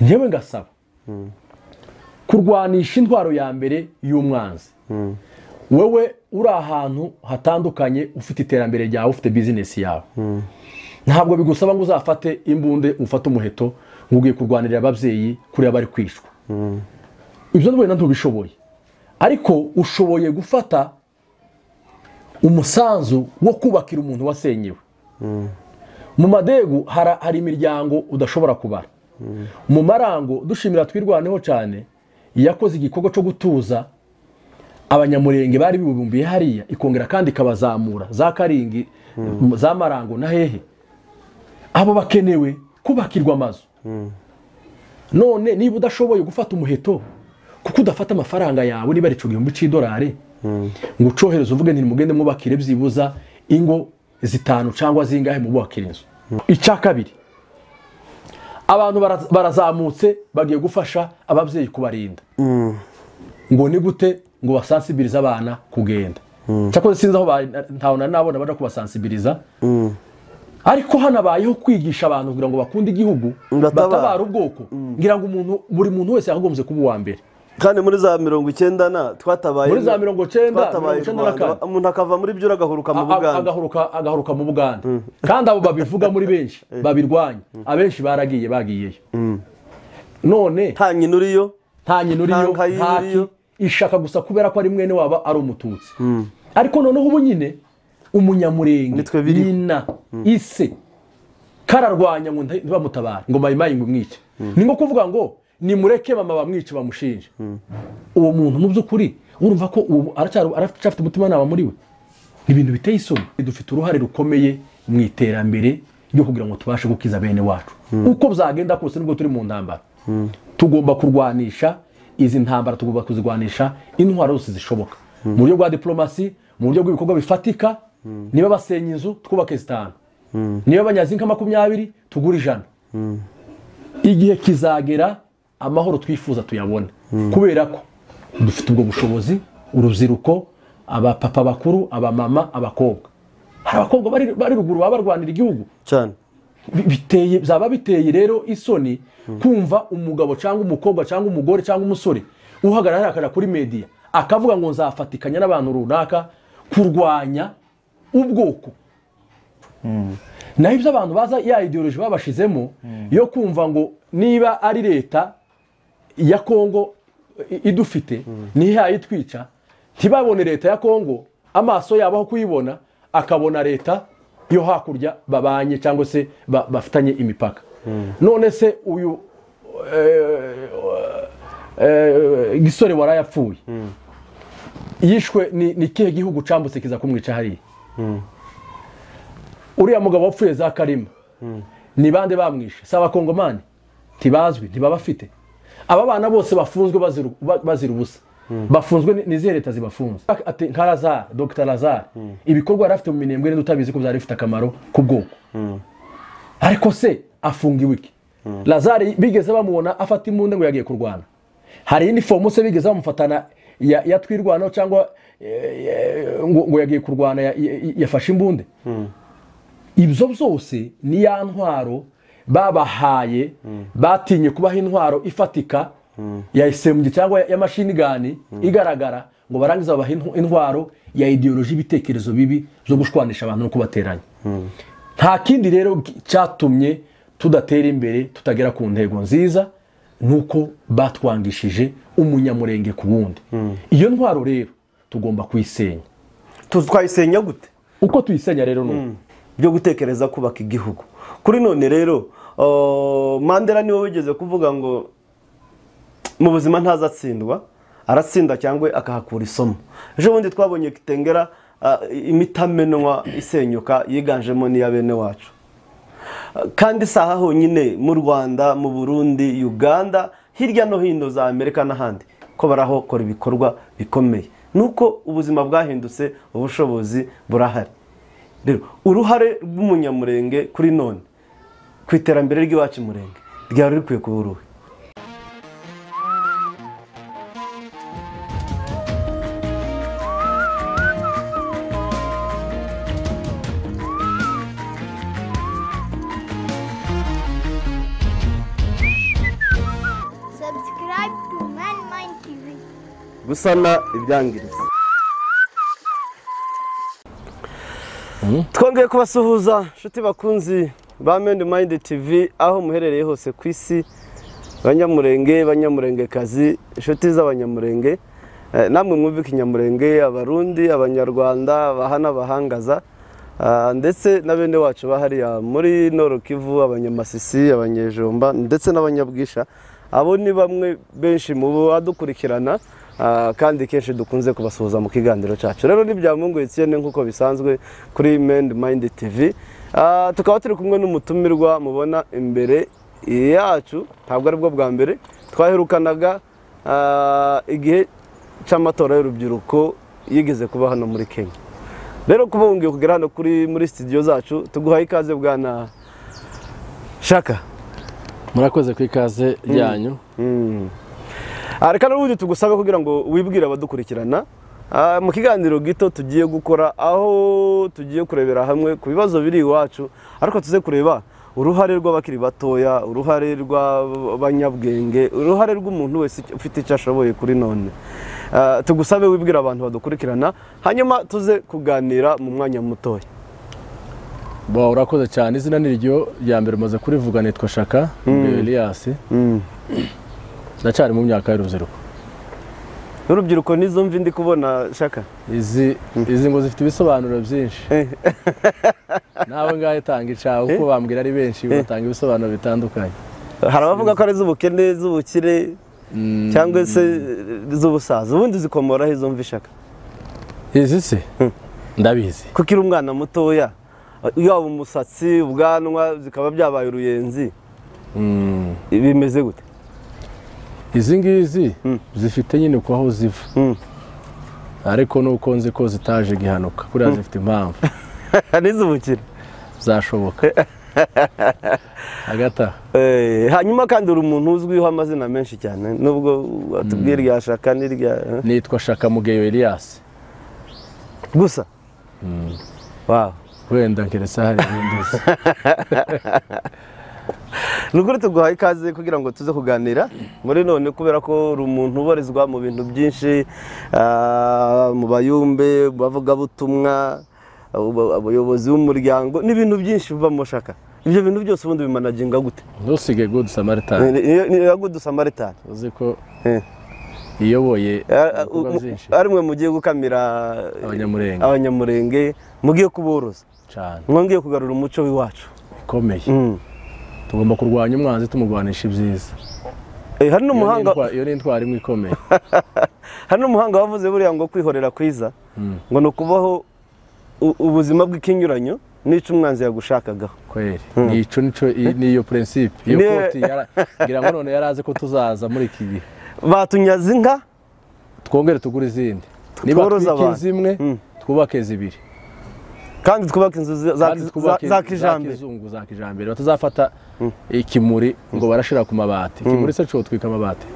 nyewe ngasaba kurwanisha intwaro ya mbere y'umwanzi. Wewe uri ahantu hatandukanye, ufite iterambere ryawe, ufite business yawe, ntabwo bigusaba ngo uzafate imbunde ufate umuheto ngo ugiye kurwanirira ababyeyi kuri abari kwishwa. Ibyo ndabona ntubishoboye, ariko ushoboye gufata umusanzu wo kubakira umuntu wasenyewe. Mu madegu hari imiryango udashobora kubara. Mu marango dushimira twirwaneho cyane yakoze igikorwa cyo gutuza abanyamurenge bari bibumbiye hariya, ikongera kandi ikabazamura za Karingi, za Marango na hehe. Abo bakenewe kubakirwa amazu. None niba udashoboye gufata umuheto kuko udafata amafaranga yawe niba ari $1,000 ngo ucohereze uvuge nti mugende mubakire byibuza ingo 5 cyangwa zingahe mu bubakira inzu. Icya kabiri, abantu barazamutse bagiye gufasha ababyeyi kubarinda. Ngo ni gute ngo basansibiriza abana kugenda. Cyakoze sinzi aho ntawona nabona baje kubasansibiriza. Ariko hanabayeho kwigisha abantu kugira ngo bakunde igihugu, batabara ubwoko. Ngira ngo buri muntu wese yagombye kuba uwa mbere. Kandi muri za 90 na twatabaye, muri za 90 umuntu akava muri byo agahuruka mu Buganda, agahuruka mu Buganda. Kandi abo babivuga muri benshi babirwanya, abenshi bagiyeyo. None nta nyinuriyo ishaka gusa kubera ko ari mwene waba ari umututsi. Ariko noneho ubu nyine umunyamurenge nyina ise kararwanya ngo ntibamutabare ngo mayimayi ngo mwice. Ni ngo kuvuga ngo ni mureke mama bamwice bamushinje. Uwo muntu mu by'ukuri urumva ko arafite umutima naba muri we. Ibintu biteye isoni. Dufite uruhare rukomeye mu iterambere ryo kugira ngo tubashe gukiza bene wacu. Uko byagenda kose nubwo turi mu ntambara, tugomba kurwanisha izi ntambara, tugomba kuzigwanisha intwaro zose zishoboka, mu buryo bwa diplomasi, mu buryo bw'ibikorwa bifatika. Niba basenya inzu twubake 5, niba banyazinka 20 tugura 100. Igihe kizagera amahoro twifuza tuyabona, kubera ko dufite ubwo bushobozi. Urubyiruko, abapapa bakuru, abamama, abakobwa. Hari abakobwa bari ruguru babarwanira igihugu cyane. Biteye rero isoni kumva umugabo cyangwa umukobwa cyangwa umugore cyangwa umusore uhagarara akaja kuri media akavuga ngo nzafatikanya n'abantu runaka kurwanya ubwoko. Naho ibyo abantu baza ya ideology babashizemo yo kumva ngo niba ari leta ya Kongo idufite ni yitwica, ntibabone leta ya Kongo amaso yabo aho kuyibona akabona leta yo hakurya babanye cyangwa se bafitanye imipaka. None se uyu gisore warayapfuye yishwe ni kihe gihugu cambutse kiza kumwica hariya? Uriya mugabo wapfuye za Karima ni bande bamwishe? Saba Kongomani tibazwi, ntibabafite. Aba bana bose bafunzwe bazira ubusa, bafunzwe nizihe leta zibafunze? Ati nka Lazare, Dr Lazare, ibikorwa yarafite mu Minembwe n'utabizi ko byari bifite akamaro ku bwoko. Ariko se afungiwe iki? Lazare bigeze bamubona afata imbunda ngo yagiye kurwana. Hari uniform se bigeze bamufatana yatwirwanaho cyangwa ngo yagiye kurwana yafashe imbunda? Ibyo byose ni ya ntwaro babahaye, batinye kubaha intwaro ifatika ya SMG cyangwa ya machine gun igaragara, ngo barangiza babaha intwaro ya ideology, ibitekerezo bibi zo gushwanisha abantu no kubateranya. Nta kindi rero cyatumye tudatera imbere, tutagera ku ntego nziza, nuko batwangishije umunyamurenge ku wundi. Iyo ntwaro rero tugomba kuyisenya. Twayisenya gute? Uko tuyisenya rero no byo gutekereza kubaka igihugu. Kuri none rero Mandela niwe wigeze kuvuga ngo mu buzima ntazatsindwa, aratsinda cyangwa akahakura isomo. Ejo bundi twabonye Kitengera imitamenwa isenyuka yiganjemo niya bene wacu. Kandi saha honyine mu Rwanda, mu Burundi, Uganda, hirya no hino za Amerika n'ahandi ko barahokora ibikorwa bikomeye. Nuko ubuzima bwahindutse, ubushobozi burahari. Rero uruhare rw'umunyamurenge kuri none ku iterambere ry'iwacu murenge ryari rikwiye kuba uruhe? gusana ibyangiritse. Twongeye kubasuhuza nshuti bakunzi ba Mind TV aho muherereye hose ku isi, banyamurengekazi, inshuti z'abanyamurenge, namwe mwumva ikinyamurenge, abarundi, abanyarwanda, abahana, abahangaza, ndetse na bene wacu bahariya muri Nord Kivu, abanyamasisi, abanyejomba ndetse n'abanyabwisha. Abo ni bamwe benshi mu badukurikirana kandi kenshi dukunze kubasuhuza mu kiganiro cyacu. Rero ni bya Mungu Etienne nk'uko bisanzwe kuri Mind TV. Tukaba turi kumwe n'umutumirwa mubona imbere yacu, ntabwo ari bwo bwa mbere twaherukanaga igihe cy'amatora y'urubyiruko yigeze kuba hano muri Kenya. Rero kuba wongeye kugera hano muri studio zacu, tuguhaye ikaze bwana Shaka. Murakoze ku ikaze ryanyu. Reka n'ubundi tugusabe kugira ngo wibwire abadukurikirana mu kiganiro gito tugiye gukora, aho tugiye kurebera hamwe ku bibazo biri iwacu, ariko tuze kureba uruhare rw'abakiri batoya, uruhare rw'abanyabwenge, uruhare rw'umuntu wese ufite icyo ashoboye kuri none. Tugusabe wibwira abantu badukurikirana, hanyuma tuze kuganira mu mwanya mutoya. Urakoze cyane. Izina ni ryo rya mbere maze kurivuga, nitwa Shaka Elias. Ndacyari mu myaka y'urubyiruko. Urubyiruko nizo mvi ndi kubona Shaka. Izi ngo zifite ibisobanuro byinshi. Nawe ngahe tanga icaho uko bambwira ari benshi, batanga ibisobanuro bitandukanye. Hari abavuga ko ari z'ubukene, z'ubukire, cyangwa se z'ubusaza. Ubundi zikomoraho izo mvi Shaka? Izi se ndabizi. Kuko iri umwana mutoya, yaba umusatsi, ubwanwa zikaba byabaye uruyenzi. Bimeze gute? Izi ngizi zifite nyine uko aho ziva, ariko nuko nzi ko zitaje gihanuka, kuriya zifite impamvu. N'iz'ubukire zashoboka hagati aho. Hanyuma kandi uri umuntu uzwiho amazina menshi cyane, nubwo watubwiye irya Shaka n'irya... Nitwa Shaka Mugeyo Elias gusa. Wow. Wenda nkeretse hari ibindi uzi. Nukuri tuguhaye ikaze kugira ngo tuze kuganira muri none, kubera ko uri umuntu ubarizwa mu bintu byinshi, mu bayumbe, bavugabutumwa, abayobozi b'umuryango, n'ibintu byinshi bivamo Shaka. Ibyo bintu byose ubundi bimanaginga gute? Ntusige Good Samaritan. Ni Good Samaritan. Uzi ko iyoboye byinshi. Ari mwe mugiye gukamira abanyamurenge, mugiye kuboroza cyane, mwongiye kugarura umuco w'iwacu ikomeye. Tugomba kurwanya umwanzi, tumugwanisha ibyiza. Hari n'umuhanga, iyo ni intwari imwe ikomeye. Hari n'umuhanga wavuze buriya ngo kwihorera kwiza ngo ni ukubaho ubuzima bw'ikinyuranyo n'icyo umwanzi yagushakagaho. Kweri nico niyo principe iyo koti ngira ngo none yaraze ko tuzaza muri iki gihe. Batunyaza inka twongere tugura izindi, niba twikinze imwe twubake zibiri, kandi twubake inzu za kijambere, za kijambere. Batazafata ikimuri ngo barashira ku mabati. Ikimuri se cyo twika amabati.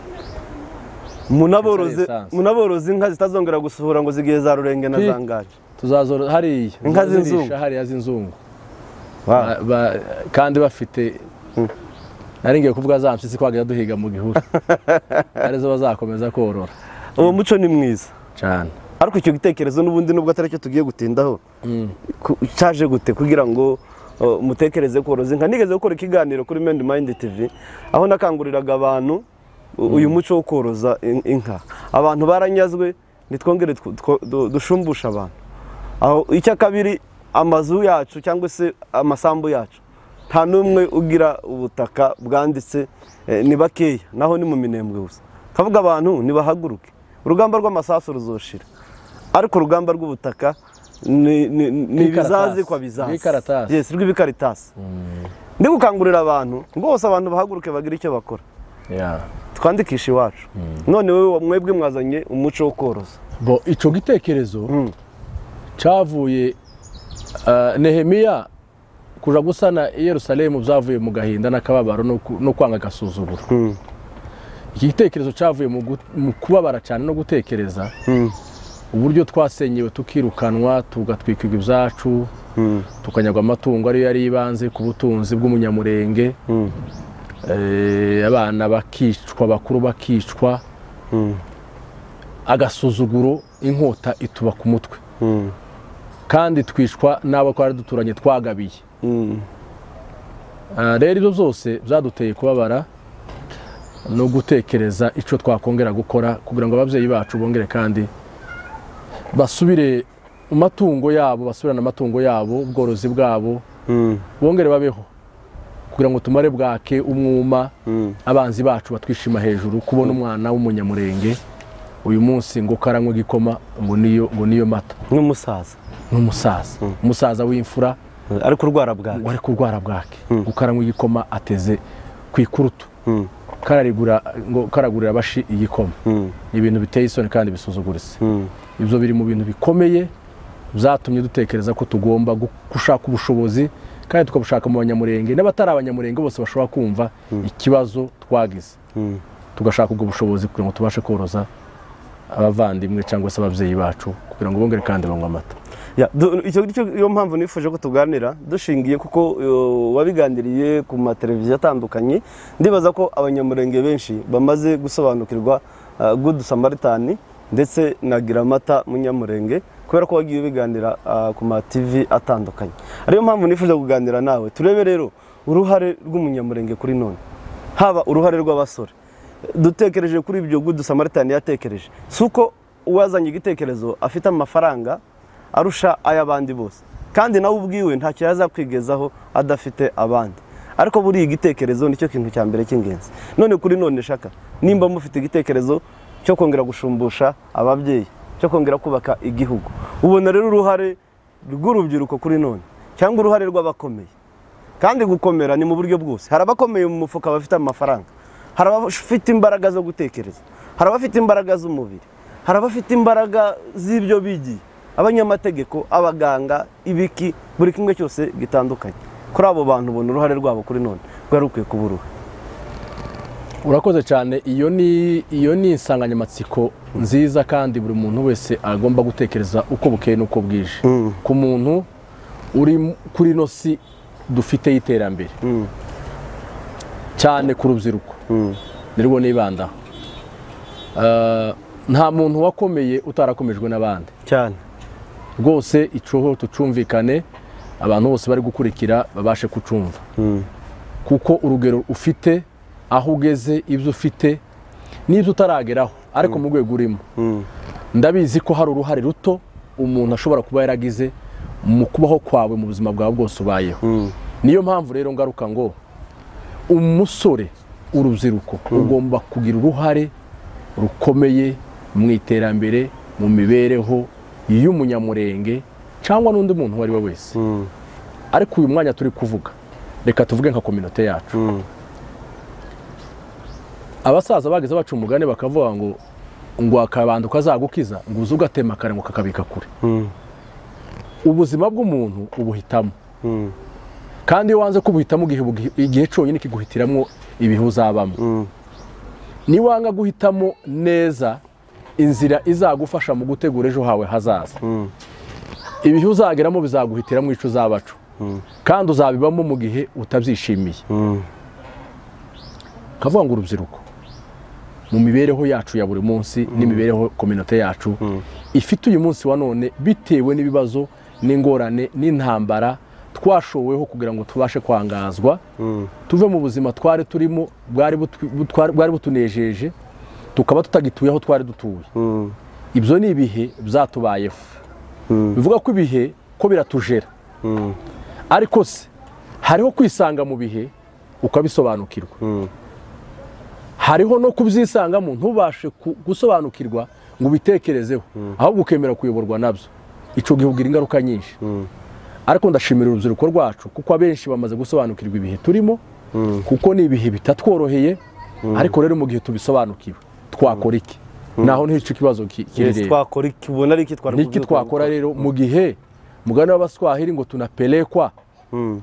Munaborozi inka zitazongera gusuhura ngo zigiye za Rurenge na Zangaje. Tuzazora hariya inka z'inzungu, hariya z'inzungu, kandi bafite naringiye kuvuga za mpyisi kwagira duhiga mu gihuru, arizo bazakomeza korora. Uwo muco ni mwiza cyane. Ariko icyo gitekerezo n'ubundi nubwo atari cyo tugiye gutindaho, cyaje gute kugira ngo mutekereze koroza inka? Nigeze gukora ikiganiro kuri Mind TV aho nakanguriraga abantu uyu muco wo koroza inka. Abantu baranyazwe, nitwongere dushumbusha abantu. Aho icya kabiri, amazu yacu cyangwa se amasambu yacu nta numwe ugira ubutaka bwanditse, ni bakeya, naho ni mu minembwe gusa. Kavuga abantu nibahaguruke, urugamba rw'amasasu ruzoshira, ariko urugamba rw'ubutaka ni bizazi kwa bizazi. Yes, rw'ibikaritasi. Ndi gukangurira abantu bose, abantu bahaguruke bagira icyo bakora. Twandikisha iwacu. None wewe mwebwe mwazanye umuco wo koroza. Ico gitekerezo cyavuye Nehemiya kuja gusana i Yerusalemu, byavuye mu gahinda n'akababaro no kwanga gasuzuguro. Iki gitekerezo cyavuye mu kubabara cyane no gutekereza uburyo twasenyewe, tukirukanwa, tugatwikirwa ibyacu, tukanyagwa amatungo ariyo yari ibanze ku butunzi bw'umunyamurenge, abana bakicwa, bakuru bakicwa, agasuzuguro inkota ituba ku mutwe kandi twishwa n'abo twari duturanye twagabiye. Rero ibyo byose byaduteye kubabara no gutekereza icyo twakongera gukora kugira ngo ababyeyi bacu bongere kandi basubire mu matungo yabo, basubirane amatungo yabo, ubworozi bwabo, bongere babeho kugira ngo tumare bwake umwuma abanzi bacu batwishima hejuru kubona umwana w'umunyamurenge uyu munsi ngo karanywe gikoma ngo niyo mata umusaza w'imfura ari kurwara bwake gukaranywe igikoma ateze kwikurutu karagurira abashi igikoma. Ibintu biteye isoni kandi bisuzuguritse. Ibyo biri mu bintu bikomeye byatumye dutekereza ko tugomba gushaka ubushobozi kandi tukabushaka mu banyamurenge n'abatari abanyamurenge bose bashobora kumva ikibazo twagize, tugashaka ubwo bushobozi kugira ngo tubashe koroza abavandimwe cyangwa se ababyeyi bacu kugira ngo bongere kandi banywe amata. Iyo mpamvu nifuje ko tuganira dushingiye kuko wabiganiriye ku mateleviziyo atandukanye. Ndibaza ko abanyamurenge benshi bamaze gusobanukirwa Good Samaritan ndetse na Giramata Munyamurenge kubera ko wagiye biganira ku ma TV atandukanye. Ariyo mpamvu nifuje kuganira nawe turebe rero uruhare rw'umunyamurenge kuri none, haba uruhare rw'abasore. Dutekereje kuri ibyo Good Samaritan yatekereje, suko uwazanye igitekerezo afite amafaranga arusha ay'abandi bose kandi nawe ubwiwe ntacyo yazakwigezaho adafite abandi, ariko buri igitekerezo nicyo kintu cya mbere cy'ingenzi. None kuri none shaka nimba mufite igitekerezo cyo kongera gushumbusha ababyeyi, cyo kongera kubaka igihugu, ubona rero uruhare rw'urubyiruko kuri none cyangwa uruhare rw'abakomeye. Kandi gukomera ni mu buryo bwose, hari abakomeye mu mufuka bafite amafaranga, hari abafite imbaraga zo gutekereza, hari abafite imbaraga z'umubiri, hari abafite imbaraga z'ibyo bigiye, abanyamategeko, abaganga, ibiki, buri kimwe cyose gitandukanye. Kuri abo bantu ubona uruhare rwabo kuri none rwari rukwiye kuba uruhe? Urakoze cyane. Iyo ni insanganyamatsiko nziza kandi buri muntu wese agomba gutekereza uko bukeye n'uko bwije. Ku muntu uri kuri ino si dufite iterambere cyane ku rubyiruko nirwo nibandaho. Nta muntu wakomeye utarakomejwe n'abandi cyane rwose. Icoho tucumvikane, abantu bose bari gukurikira babashe kucumva kuko urugero ufite, aho ugeze, ibyo ufite n'ibyo utarageraho ariko mu rwego urimo, ndabizi ko hari uruhare ruto umuntu ashobora kuba yaragize mu kubaho kwawe mu buzima bwawe bwose ubayeho. Niyo mpamvu rero ngaruka ngo umusore, urubyiruko ugomba kugira uruhare rukomeye mu iterambere, mu mibereho y'umunyamurenge cyangwa n'undi muntu uwo ari we wese. Ariko uyu mwanya turi kuvuga, reka tuvuge nka kominote yacu. Abasaza bageze baca umugani bakavuga ngo akabando kazagukiza ngo uze ugatema kare ngo kakabika kure. Ubuzima bw'umuntu ubuhitamo, kandi iyo wanze kubuhitamo igihe cyonyine kiguhitiramo ibihe uzabamo. Niwanga guhitamo neza inzira izagufasha mu gutegura ejo hawe hazaza, ibihe uzageramo bizaguhitiramo icyo uzabaco kandi uzabibamo mu gihe utabyishimiye. Kavuga ngo urubyiruko mu mibereho yacu ya buri munsi n'imibereho kominote yacu ifite uyu munsi wa none, bitewe n'ibibazo n'ingorane n'intambara twashoweho kugira ngo tubashe kwangazwa, tuve mu buzima twari turimo bwari butunejeje, tukaba tutagituye aho twari dutuye. Ibyo ni ibihe byatubayeho. Bivuga ko ibihe ko biratujera, ariko se hariho kwisanga mu bihe ukabisobanukirwa, hariho no kubyisangamo ntubashe gusobanukirwa ngo ubitekerezeho, ahubwo ukemera kuyoborwa nabyo. Icyo gihe ugira ingaruka nyinshi. Ariko ndashimira urubyiruko rwacu kuko abenshi bamaze gusobanukirwa ibihe turimo, kuko ni ibihe bitatworoheye. Ariko rero mu gihe tubisobanukiwe twakora iki? Naho ntico kibazo kirere. Twakora iki? Ubona ari iki twakora rero mu gihe mugana w'abaswahili ngo tunapelekwa,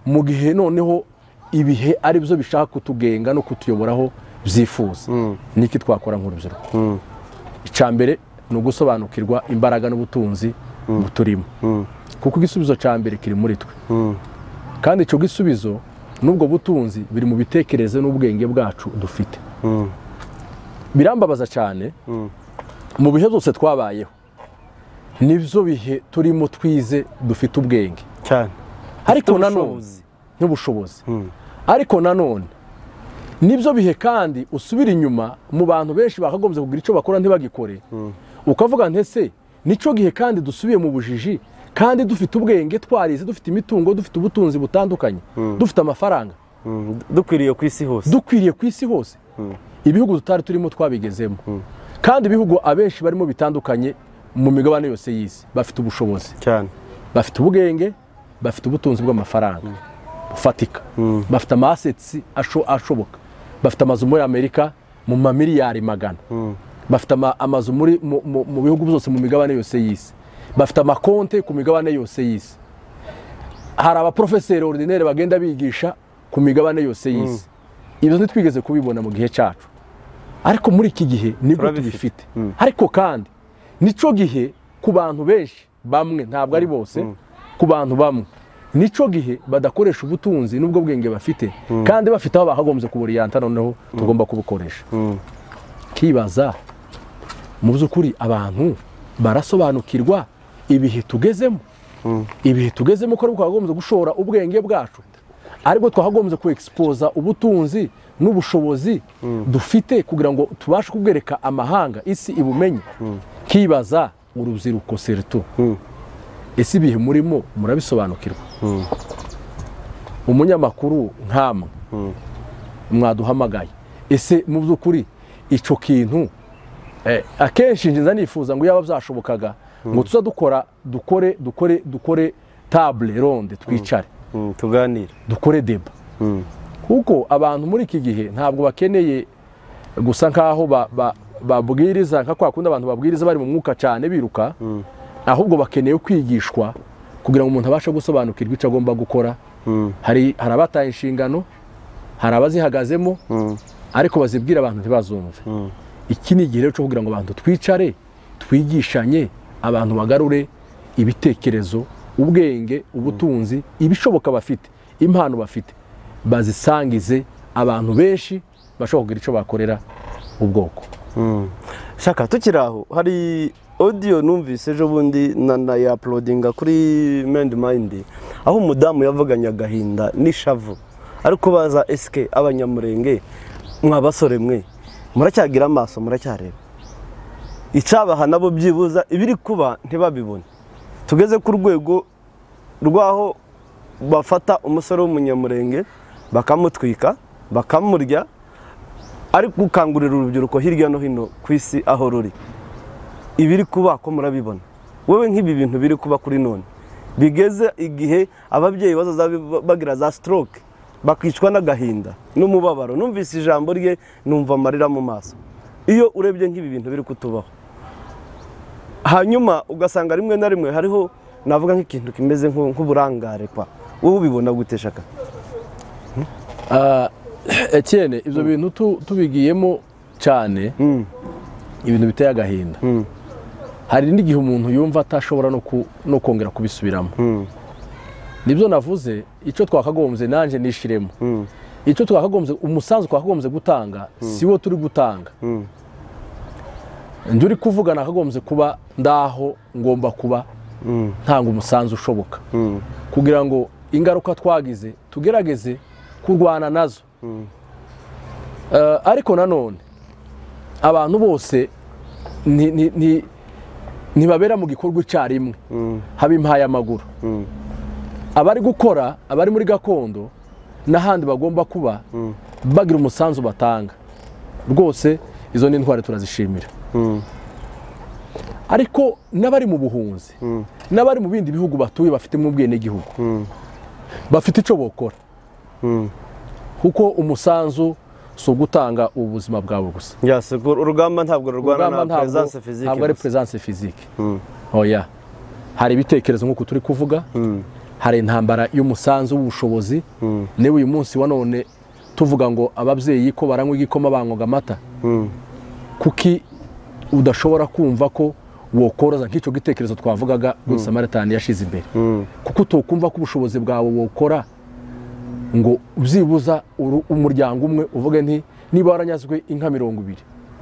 mu gihe noneho ibihe ari byo bishaka kutugenga no kutuyoboraho byifuza. Niki twakora nk'urubyiruko? Icambere no gusobanukirwa imbaraga n'ubutunzi buturimo, kuko igisubizo cya mbere kiri muri twe. Kandi icyo gisubizo n'ubwo butunzi biri mu bitekerezo n'ubwenge bwacu dufite. Birambabaza cyane mu bihe byose twabayeho nibyo bihe turimo twize dufite ubwenge cyane ariko nanone n'ubushobozi ariko nanone nibyo bihe kandi usubira inyuma mu bantu benshi bakagombye kugira icyo bakora ntibagikore ukavuga ntese nicyo gihe kandi dusubiye mu bujiji kandi dufite ubwenge twarize dufite imitungo dufite ubutunzi butandukanye dufite amafaranga dukwiriye ku isi hose ibihugu tutari turimo twabigezemo kandi ibihugu abenshi barimo bitandukanye mu migabane yose y'isi bafite ubushobozi cyane bafite ubwenge bafite ubutunzi bw'amafaranga bufatika bafite amaseti ashoboka bafite amazu muri Amerika mu mamiliyari magana bafite amazu mu bihugu byose mu migabane yose y'isi bafite amakonte ku migabane yose y'isi hari abaprofeseri ordinaire bagenda bigisha ku migabane yose y'isi ibyo ntitwigeze kubibona mu gihe cyacu ariko muri iki gihe nibwo tubifite ariko kandi nico gihe ku bantu benshi bamwe ntabwo ari bose ku bantu bamwe nico gihe badakoresha ubutunzi n'ubwo bwenge bafite kandi bafite aho bahagombye kuburiyanta noneho tugomba kubukoresha kibaza mu by'ukuri abantu barasobanukirwa ibihe tugezemo ko twagombye gushora ubwenge bwacu ariko twagombye ku exposa ubutunzi n'ubushobozi dufite kugira ngo tubashe kubwereka amahanga isi ibumenye kibaza urubyiruko serto ese ibihe murimo murabisobanukirwa umunyamakuru nkamwe mwaduhamagaye ese mu by'ukuri icyo kintu akenshi nziza nifuza ngo yaba byashobokaga ngo tuza dukore table ronde twicare tuganire dukore deba kuko abantu muri iki gihe ntabwo bakeneye gusa nkaho babwiriza nka kwa kundi abantu babwiriza bari mu mwuka cyane biruka ahubwo bakeneye kwigishwa kugira ngo umuntu abashe gusobanukirwa icyo agomba gukora hari abataye inshingano hari abazihagazemo ariko bazibwira abantu ntibazumve iki ni igihe cyo kugira ngo abantu twicare twigishanye abantu bagarure ibitekerezo ubwenge ubutunzi ibishoboka bafite impano bafite bazisangize abantu benshi bashobora kugira icyo bakorera ubwoko shaka tukiri aho hari audio numvise ejo bundi na ya uploadinga kuri Mind aho umudamu yavuganye agahinda n'ishavu ariko baza SK abanyamurenge mwabasore mwe muracyagira amaso muracyareba icabaha nabo byibuza ibiri kuba ntibabibone tugeze ku rwego rwaho bafata umusore w'umunyamurenge bakamutwika bakamurya ari gukangurira urubyiruko hirya no hino ku isi aho ruri ibiri kuba ko murabibona wowe nk'ibi bintu biri kuba kuri none bigeze igihe ababyeyi bazaza bagira za stroke bakicwa n'agahinda n'umubabaro numvise ijambo rye numva amarira mu maso iyo urebye nk'ibi bintu biri kutubaho hanyuma ugasanga rimwe na rimwe hariho navuga nk'ikintu kimeze nk'uburangare kwa wowe ubibona gute shaka Etienne ibyo bintu tubigiyemo cyane ibintu biteye agahinda hari n'igihe umuntu yumva atashobora no kongera kubisubiramo nibyo navuze icyo twakagombye nanjye nishiremo icyo twakagombye umusanzu twakagombye gutanga si wo turi gutanga ndi uri kuvuga nakagombye kuba ndaho ngomba kuba ntanga umusanzu ushoboka kugira ngo ingaruka twagize tugerageze kurwana nazo ariko nanone abantu bose ntibabera mu gikorwa icyarimwe haba impaye amaguru abari gukora abari muri gakondo n'ahandi bagomba kuba bagira umusanzu batanga rwose izo ni intwari turazishimira ariko n'abari mu buhunzi n'abari mu bindi bihugu batuye bafite mu bwenegihugu bafite icyo bokora kuko umusanzu si ugutanga ubuzima bwawe gusa urugamba ntabwo rurwana na presence physique ntabwo ari presence physique oya hari ibitekerezo nk'uko turi kuvuga hari intambara y'umusanzu w'ubushobozi niba uyu munsi wa none tuvuga ngo ababyeyi ko baranywa igikoma banywaga amata kuki udashobora kumva ko wokoroza nk'icyo gitekerezo twavugaga Good Samaritan yashize imbere kuko utokumva ko ubushobozi bwawe wokora ngo byibuza umuryango umwe uvuge nti niba waranyazwe inka 200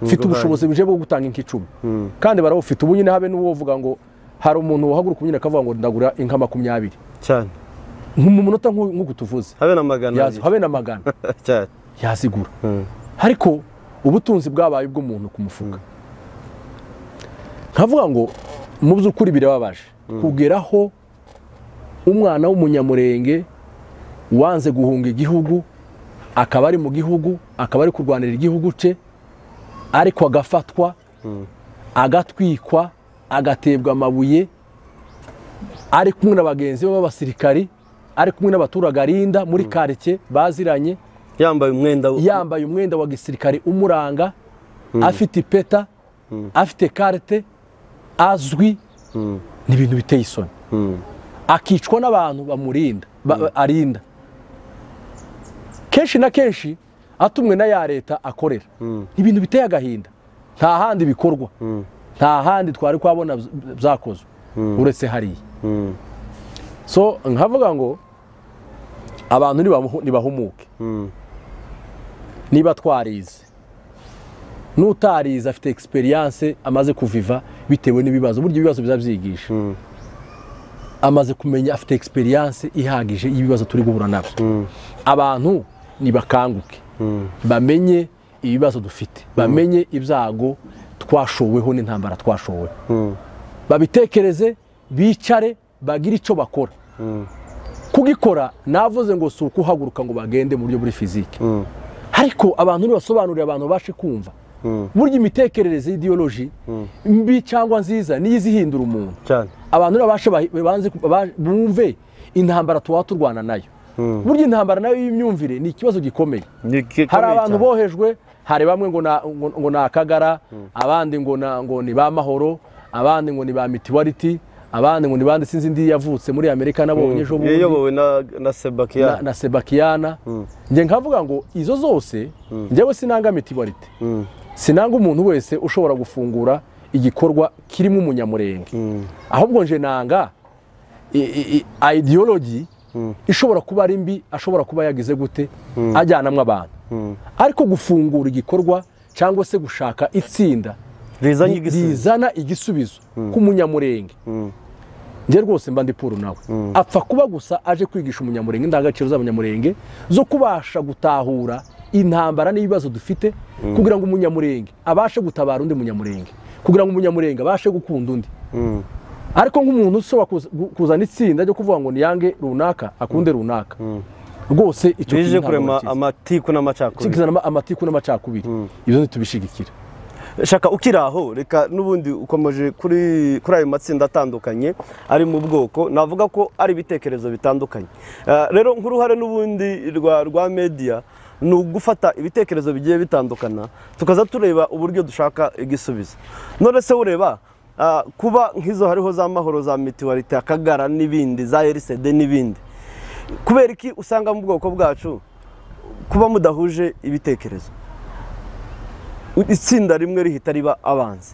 mfite ubushobozi buje bwo gutanga inka 10 kandi barawufite ubu nyine habe n'uwovuga ngo hari umuntu wahaguruka nyine akavuga ngo ndagura inka 20 cyane mu munota nk'uko tuvuze habe na magana cyane yazigura ariko ubutunzi bwabaye bw'umuntu ku mufuka nkavuga ngo mu by'ukuri birababaje kugeraho umwana w'umunyamurenge wanze guhunga igihugu akaba ari mu gihugu akaba ari kurwanira igihugu cye ariko agafatwa agatwikwa agatebwa amabuye ari kumwe n'abagenzi b'abasirikari ari kumwe n'abaturage arinda muri quartier baziranye yambaye umwenda wa gisirikare umuranga afite ipeta afite carte azwi ni ibintu biteye isoni akicwa n'abantu bamurinda arinda kenshi na kenshi atumwe na ya leta akorera ibintu biteye agahinda nta handi bikorwa nta handi twari kwabona byakozwe uretse hariya so nkavuga ngo abantu nibahumuke niba twarize n'utarize afite experience amaze kuviva bitewe n'ibibazo buryo ibibazo bizabyigisha amaze kumenya afite experience ihagije y'ibibazo turi guhura nabyo abantu nibakanguke bamenye ibibazo dufite bamenye ibyago twashoweho n'intambara twashowe babitekereze bicare bagira icyo bakora kugikora navuze ngo si ukuhaguruka ngo bagende mu buryo buri fizike ariko abantu nibasobanurira abantu bashe kumva burya imitekerereze y'ideoloji mbi cyangwa nziza niyo izihindura umuntu abantu nibabashe bumve intambara tuba turwana nayo burya intambara nayo y'imyumvire ni ikibazo gikomeye hari abantu bohejwe hari bamwe ngo ni akagara abandi ngo ni ba mahoro abandi ngo ni ba mitiwariti abandi ngo ni bandi sinzi ndi yavutse muri Amerika nabonye ejo bundi yayobowe na Sebakiyana nge nkavuga ngo izo zose njyewe sinanga mitiwariti sinanga umuntu wese ushobora gufungura igikorwa kirimo umunyamurenge ahubwo nje nanga ideology ishobora kuba ari mbi ashobora kuba yagize gute ajyanamwe abantu ariko gufungura igikorwa cyangwa se gushaka itsinda rizana igisubizo k'umunyamurenge nje rwose mba ndi puru nawe apfa kuba gusa aje kwigisha umunyamurenge indangagaciro z'abanyamurenge zo kubasha gutahura intambara n'ibibazo dufite kugira ngo umunyamurenge abashe gutabara undi munyamurenge kugira ngo umunyamurenge abashe gukunda undi ariko nk'umuntu ushobora kuzana itsinda ryo kuvuga ngo niyange runaka akunde runaka rwose icyo bije kurema amatiku n'amacakubiri ibyo ntitubishigikira shaka ukiraho reka nubundi ukomeje kuri ayo matsinda atandukanye ari mu bwoko navuga ko ari ibitekerezo bitandukanye rero nk'uruhare nubundi rwa media ni ugufata ibitekerezo bigiye bitandukana tukaza tureba uburyo dushaka igisubizo none se ureba kuba nk'izo hariho za mahoro za mitiwarite akagara n'ibindi za RCD n'ibindi kubera iki usanga mu bwoko bwacu kuba mudahuje ibitekerezo itsinda rimwe rihita riba abanzi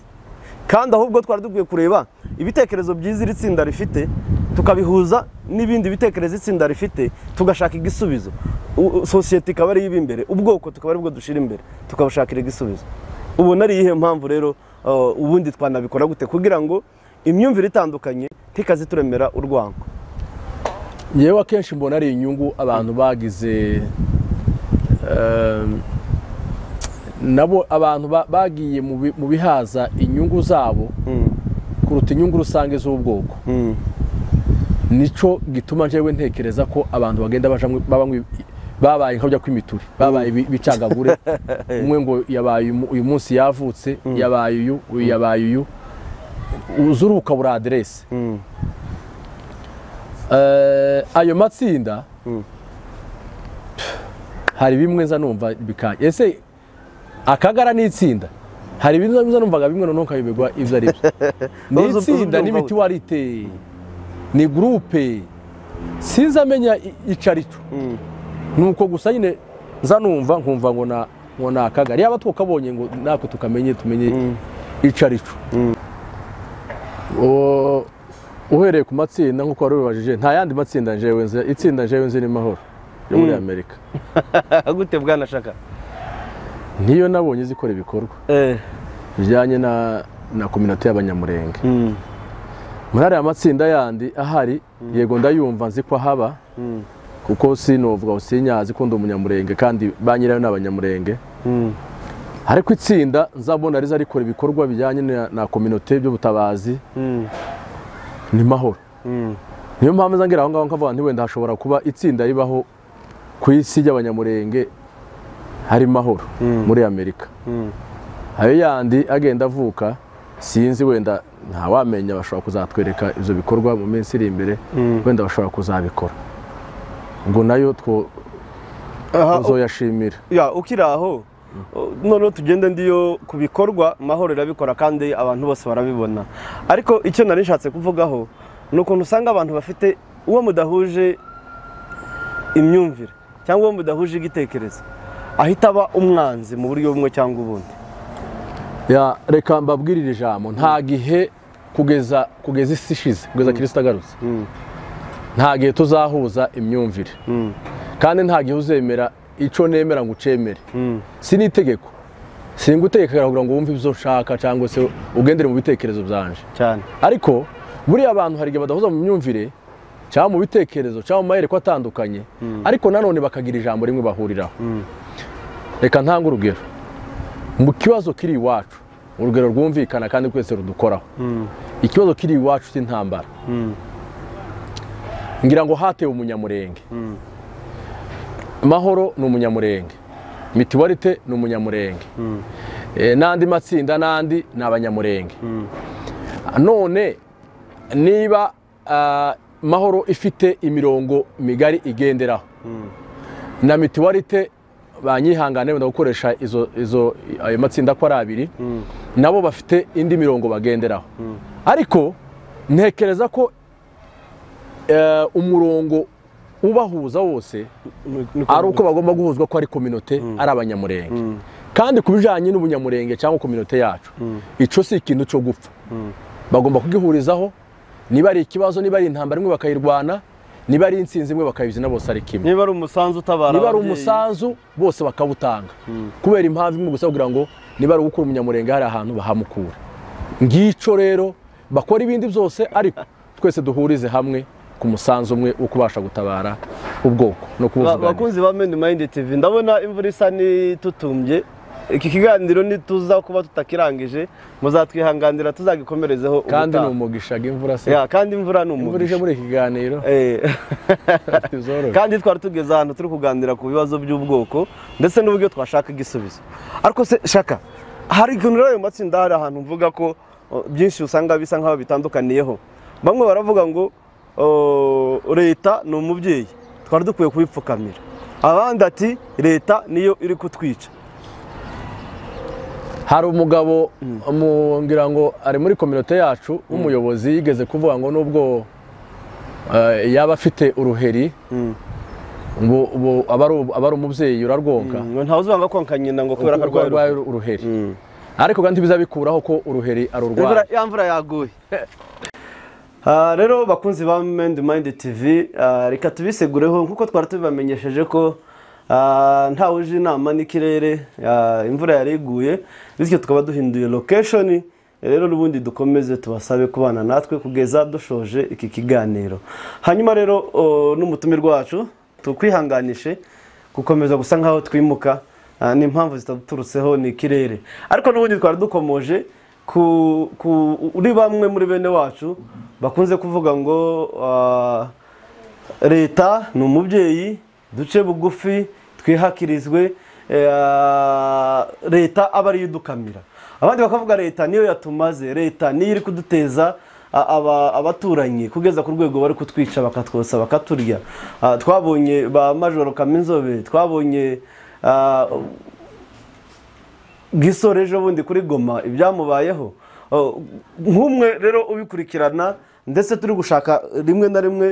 kandi ahubwo twari dukwiye kureba ibitekerezo byiza iri tsinda rifite tukabihuza n'ibindi bitekerezo itsinda rifite tugashaka igisubizo sosiyete ikaba ari imbere ubwoko tukaba ari bwo dushira imbere tukabushakira igisubizo ubona ari ihe mpamvu rero ubundi twanabikora gute kugira ngo imyumvire itandukanye ntikaze turemera urwango yewe akenshi mbona ari inyungu abantu bagize nabo abantu bagiye mu bihaza inyungu zabo kuruta inyungu rusange z'ubwoko nico gituma njyewe ntekereza ko abantu bagenda babaye nk'abajya kw'imituri babaye bicagagure umwe ngo yabaye uyu munsi yavutse yabaye uyu uzuruka buri aderesi ayo matsinda hari bimwe nza numva bikanye ese akagara n'itsinda hari ibintu nza numvaga bimwe none ukayibegwa ivyo ari byo n'itsinda n'imitiwarite ni groupe sinza amenya icarico nuko gusa nyine nza numva nkumva ngo na akagara yaba twokabonye ngo nako tumenye icarico uhereye ku matsinda nkuko wari ubajije nta yandi matsinda njewe itsinda njewe nzi ni mahoro yo muri Amerika gute bwana shaka niyo nabonye zikora ibikorwa bijyanye na community y'abanyamurenge muri ariya matsinda yandi ahari yego ndayumva nzi ko haba kuko sinovuga usinyazi ko ndi umunyamurenge kandi banyirayo n'abanyamurenge ariko itsinda nzabona riza rikora ibikorwa bijyanye na community by'ubutabazi ni mahoro niyo mpamvu nzangira aho ngaho nkavuga nti wenda hashobora kuba itsinda ribaho ku isi y'abanyamurenge hari mahoro muri Amerika ayo yandi agenda avuka sinzi wenda ntawamenya bashobora kuzatwereka ivyo bikorwa mu minsi iri imbere wenda bashobora kuzabikora ngo nayo uzoyashimira ukiraho none tugende ndiyo ku bikorwa mahoro irabikora kandi abantu bose barabibona ariko icyo nari nshatse kuvugaho ni ukuntu usanga abantu bafite uwo mudahuje imyumvire cyangwa uwo mudahuje igitekerezo ahita aba umwanzi mu buryo bumwe cyangwa ubundi reka mbabwirire ijambo nta gihe kugeza isi ishize kugeza Kristo agarutse nta gihe tuzahuza imyumvire kandi nta gihe uzemera icyo nemera ngo ucemere si n'itegeko singutegeka kugira ngo wumve ibyo ushaka cyangwa se ugendere mu bitekerezo byanje cyane ariko buriya abantu hari igihe badahuza mu myumvire cyangwa mu bitekerezo cyangwa mu mahereko atandukanye ariko nanone bakagira ijambo rimwe bahuriraho reka ntange urugero mu kibazo kiri iwacu urugero rwumvikana kandi twese rudukoraho ikibazo kiri iwacu cy'intambara ngira ngo hatewe umunyamurenge mahoro ni umunyamurenge mitiwarite ni umunyamurenge n'andi matsinda n'andi ni abanyamurenge none niba mahoro ifite imirongo migari igenderaho na mitiwarite banyihangane wenda gukoresha ayo matsinda ko ari abiri nabo bafite indi mirongo bagenderaho ariko ntekereza ko umurongo ubahuza wose ari uko bagomba guhuzwa ko ari community ari abanyamurenge kandi kubijanye n'ubunyamurenge cyangwa community yacu ico si ikintu cyo gupfa bagomba kugihurizaho niba ari ikibazo niba ari intambara imwe bakayirwana niba ari insinzi imwe bakayizina bose ari kimwe niba ari umusanzu utabara niba ari umusanzu bose bakawutanga kubera impamvu imwe gusa kugira ngo niba ari gukura umunyamurenge hari ahantu bahamukura ngico rero bakora ibindi byose ariko twese duhurize hamwe ku musanzu umwe wo kubasha gutabara ubwoko no kubuvugana bakunzi ba Mind Mind TV ndabona imvura isa nitutumbye iki kiganiro nituza kuba tutakirangije muzatwihanganira tuzagikomerezeho kandi ni umugisha imvura se kandi imvura ni umugisha imvura ije muri kiganiro kandi twari tugeze ahantu turi kuganira ku bibazo by'ubwoko ndetse n'uburyo twashaka igisubizo ariko se shaka hari ikintu rero mu matsinda hari ahantu mvuga ko byinshi usanga bisa nkaho bitandukaniyeho bamwe baravuga ngo leta ni umubyeyi twari dukwiye kubipfukamira abandi ati leta niyo iri kutwica hari umugabo ngira ngo ari muri community yacu umuyobozi yigeze kuvuga ngo nubwo yaba afite uruheri ngo abari umubyeyi urarwonka ntawe uzanga konka nyina ngo kubera ko arwaye uruheri ariko kandi bizabikuraho ko uruheri arurwaye ya mvura yaguye rero bakunzi ba Mind Mind TV reka tubisegureho nkuko twari tubamenyesheje ko nta uje inama n'ikirere imvura yariguye bityo tukaba duhinduye location rero n'ubundi dukomeze tubasabe kubana natwe kugeza dushoje iki kiganiro hanyuma rero n'umutumirwa wacu tukwihanganishe gukomeza gusa nkaho twimuka n'impamvu zitaturutseho ni ikirere ariko n'ubundi twari dukomoje uri bamwe muri bene wacu bakunze kuvuga ngo leta ni umubyeyi duce bugufi twihakirizwe leta aba ariyo idukamira abandi bakavuga leta niyo yatumaze leta niyo iri kuduteza abaturanyi kugeza ku rwego bari kutwica bakatwosa bakaturya twabonye ba majoro Kaminzobe twabonye Gisore ejo bundi kuri Goma ibyamubayeho nk'umwe rero ubikurikirana ndetse turi gushaka rimwe na rimwe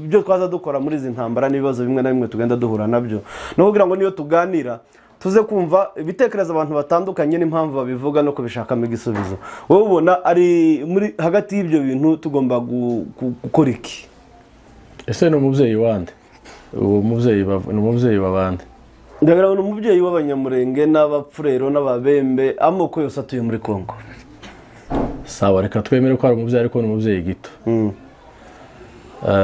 ibyo twaza dukora muri izi ntambara n'ibibazo bimwe na bimwe tugenda duhura nabyo no kugira ngo niyo tuganira tuze kumva ibitekerezo abantu batandukanye n'impamvu babivuga no kubishakamo igisubizo wowe ubona ari muri hagati y'ibyo bintu tugomba gukora iki ese ni umubyeyi wande uwo mubyeyi ni umubyeyi w'abandi ndagira ngo ni umubyeyi w'abanyamurenge n'abapfurero n'ababembe amoko yose atuye muri Kongo. Sawa, reka twemere ko ari umubyeyi ariko ni umubyeyi gito.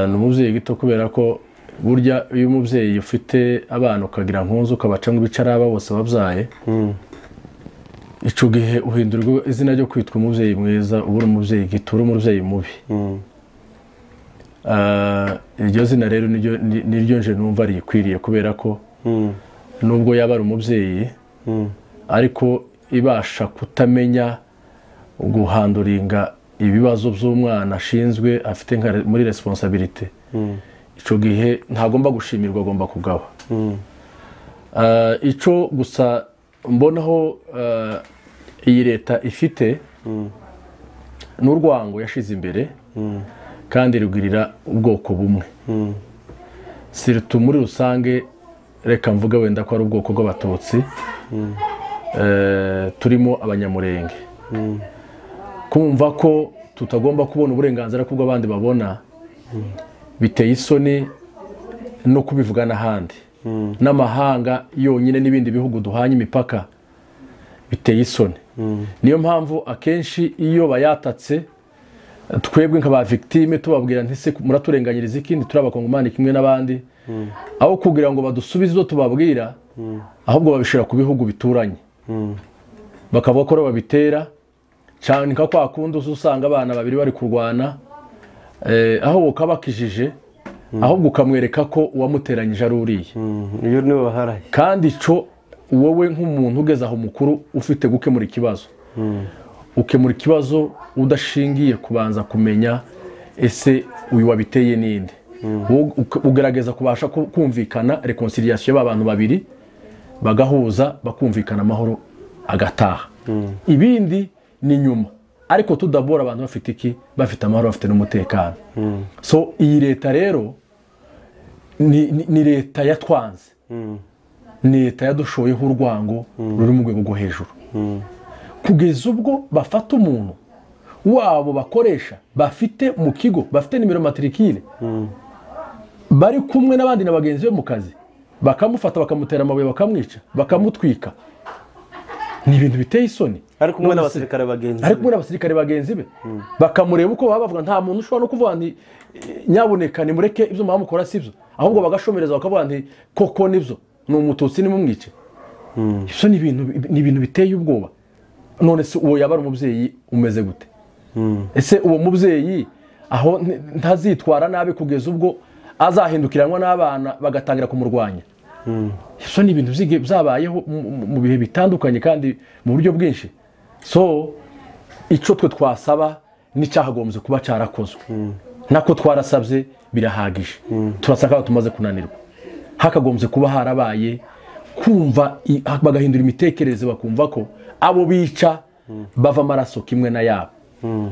Ni umubyeyi gito kubera ko burya iyo umubyeyi ufite abana ukagira nkunzu ukabacamo ibicaraba bose babyaye, icyo gihe uhindurwa izina ryo kwitwa umubyeyi mwiza, uba uri umubyeyi gito, uri umubyeyi mubi. Iryo zina rero niryo nje numva rikwiriye kubera ko nubwo yaba ari umubyeyi ariko ibasha kutamenya guhanduringa ibibazo by'umwana ashinzwe afite muri responsabilité, icyo gihe ntagomba gushimirwa, agomba kugaba. Icyo gusa mbonaho iyi leta ifite n'urwango yashize imbere kandi rugirira ubwoko bumwe, siritu muri rusange. Reka mvuga wenda ko ari ubwoko bw'abatutsi, turimo abanyamurenge, kumva ko tutagomba kubona uburenganzira kubwo abandi babona biteye isoni no kubivuga n'ahandi n'amahanga yonyine n'ibindi bihugu duhanye imipaka biteye isoni. Niyo mpamvu akenshi iyo bayatatse twebwe nk'aba victime tubabwira nti se muraturenganyiriza ikindi, turi abakongomani kimwe n'abandi, aho kugira ngo badusubize ibyo tubabwira ahubwo babishira ku bihugu bituranye, bakavuga ko babitera cyane nka kwa kundi usanga abana babiri bari kurwana, aho ukabakijije ahubwo ukamwereka ko uwamuteranyije ari uriye. Iyo niwe baharaye. Kandi ico wowe nk'umuntu ugeze aho mukuru ufite gukemura ikibazo, ukemura ikibazo udashingiye kubanza kumenya ese uyu wabiteye ninde, ugerageza kubasha kumvikana reconciliation y'abantu babiri bagahuza bakumvikana amahoro agataha. Ibindi ni nyuma, ariko tudabora abantu bafite iki, bafite amahoro, bafite n'umutekano. So iyi leta rero ni leta yatwanze, ni leta yadushoyeho urwango ruri mu rwego rwo hejuru, kugeza ubwo bafata umuntu wabo bakoresha bafite mu kigo, bafite nimero matricule, bari kumwe n'abandi na bagenzi be mu kazi, bakamufata bakamutera amabuye, bakamwica, bakamutwika. Ni ibintu biteye isoni. Ari kumwe n'abasirikare bagenzi be, bakamureba uko baba bavuga, nta muntu ushobora no kuvuga nti nyaboneka nimureke ibyo mwamukora sibyo, ahubwo bagashomereza bakavuga nti koko nibyo, ni umututsi nimumwice. Ibyo ni ibintu biteye ubwoba. None se uwo yaba ari umubyeyi umeze gute? Ese uwo mubyeyi aho ntazitwara nabi kugeza ubwo azahindukiranwa n'abana bagatangira kumurwanya? Ibyo ni ibintu byabayeho mu bihe bitandukanye kandi mu buryo bwinshi. So icyo twe twasaba n'icyahagombye kuba cyarakozwe, nako twarasabye birahagije, turasaka ko tumaze kunanirwa. Hakagombye kuba harabaye kumva bagahindura imitekerereze, bakumva ko abo bica bava amaraso kimwe na yabo,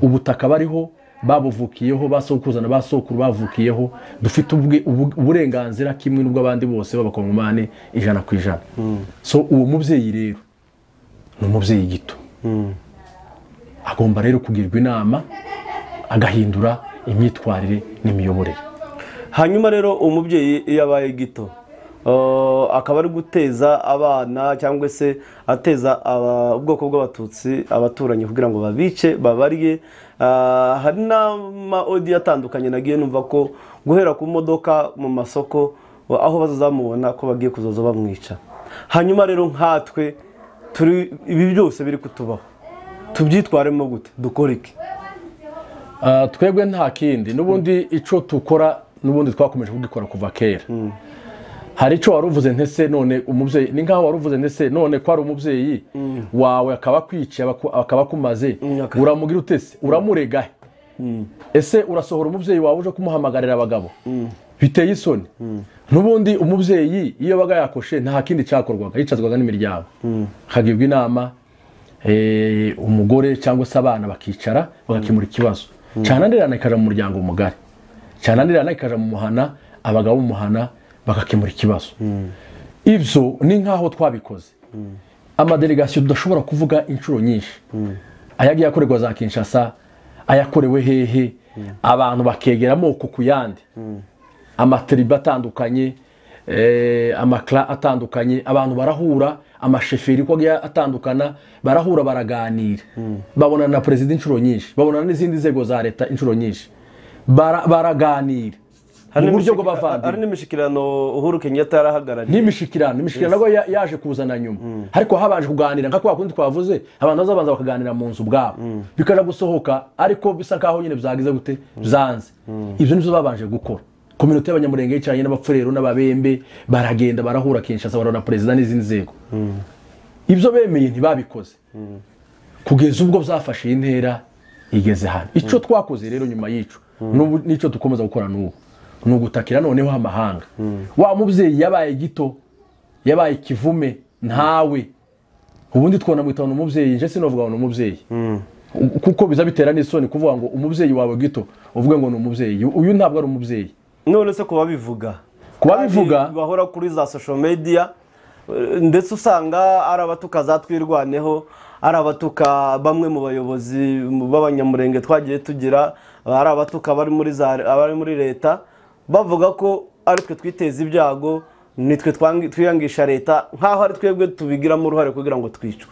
ubutaka bariho babuvukiyeho, basokuzana basokuru bavukiyeho, dufite uburenganzira kimwe n'ubw'abandi bose b'abakongomani 100%. So uwo mubyeyi rero ni umubyeyi gito, agomba rero kugirwa inama agahindura imyitwarire n'imiyoborere. Hanyuma rero umubyeyi iyo abaye gito akaba ari guteza abana cyangwa se ateza ubwoko bw'abatutsi abaturanyi kugira ngo babice babarye, hari n'ama audio atandukanye nagiye numva ko guhera ku modoka mu masoko aho bazamubona ko bagiye kuzoza bamwica. Hanyuma rero nkatwe turi ibi byose biri kutubaho, tubyitwaremo gute, dukora iki? Twebwe nta kindi, nubundi ico tukora nubundi twakomeje kugikora kuva kera. Hari icyo waruvuze ntese none umubyeyi, ni nkaho waruvuze ntese none ko ari umubyeyi wawe akaba kwiciye akaba kumaze, uramugira utese, uramurega he? Ese urasohora umubyeyi wawe uje kumuhamagarira abagabo? Biteye isoni. Nubundi umubyeyi iyo baga yakoshe nta kindi cyakorwaga, yicazwaga n'imiryango, hagibwa inama, umugore cyangwa se abana bakicara bagakemura ikibazo, cyananirana ikaja mu muryango mugari, cyananirana ikaja mu muhana, abagabo mu muhana bagakemura ikibazo. Ibyo ni nkaho twabikoze. Amadelegasiyo tudashobora kuvuga inshuro nyinshi, ayagiye akorerwa za Kinshasa, ayakorewe hehe, abantu bakegera amoko ku yandi, amatribu atandukanye, amakla atandukanye, abantu barahura, amasheferi ko atandukana, barahura baraganira, babonana na perezida inshuro nyinshi, babonana n'izindi nzego za leta inshuro nyinshi, baraganira mu buryo bw'abavandimwe. Hari n'imishikirano Uhuru Kenyatta yarahagarariye. Imishikirano nabwo yaje kuzana nyuma, ariko habanje kuganira nka kwa kundi twavuze, abantu bazabanza bakaganira mu nzu bwabo, bikaja gusohoka, ariko bisa nkaho nyine byagize gute byanze. Ibyo nizo babanje gukora. Community y'abanyamurenge yicaranye n'abapfurero n'ababembe, baragenda barahura Kinshasa, barona perezida n'izindi nzego. Ibyo bemeye ntibabikoze, kugeza ubwo byafashe intera igeze hano. Ico twakoze rero nyuma y'ico nico dukomeza gukora n'ubu, nugutakira noneho amahanga. Wa mubyeyi yabaye gito, yabaye kivume ntawe, ubundi twona mwitana umubyeyi, nje sinovuga ngo umubyeyi, kuko biza bitera n'isoni kuvuga ngo umubyeyi wawe gito uvuge ngo ni umubyeyi. Uyu ntabwo ari umubyeyi. None se kubabivuga bahora kuri za social media, ndetse usanga ari abatuka zatwirwaneho, ari abatuka bamwe mu bayobozi b'abanyamurenge twagiye tugira, ari abatuka bari muri leta, bavuga ko ari twe twiteza ibyago, nitwe twiyangisha leta, nkaho ari twebwe tubigiramo uruhare kugira ngo twicwe.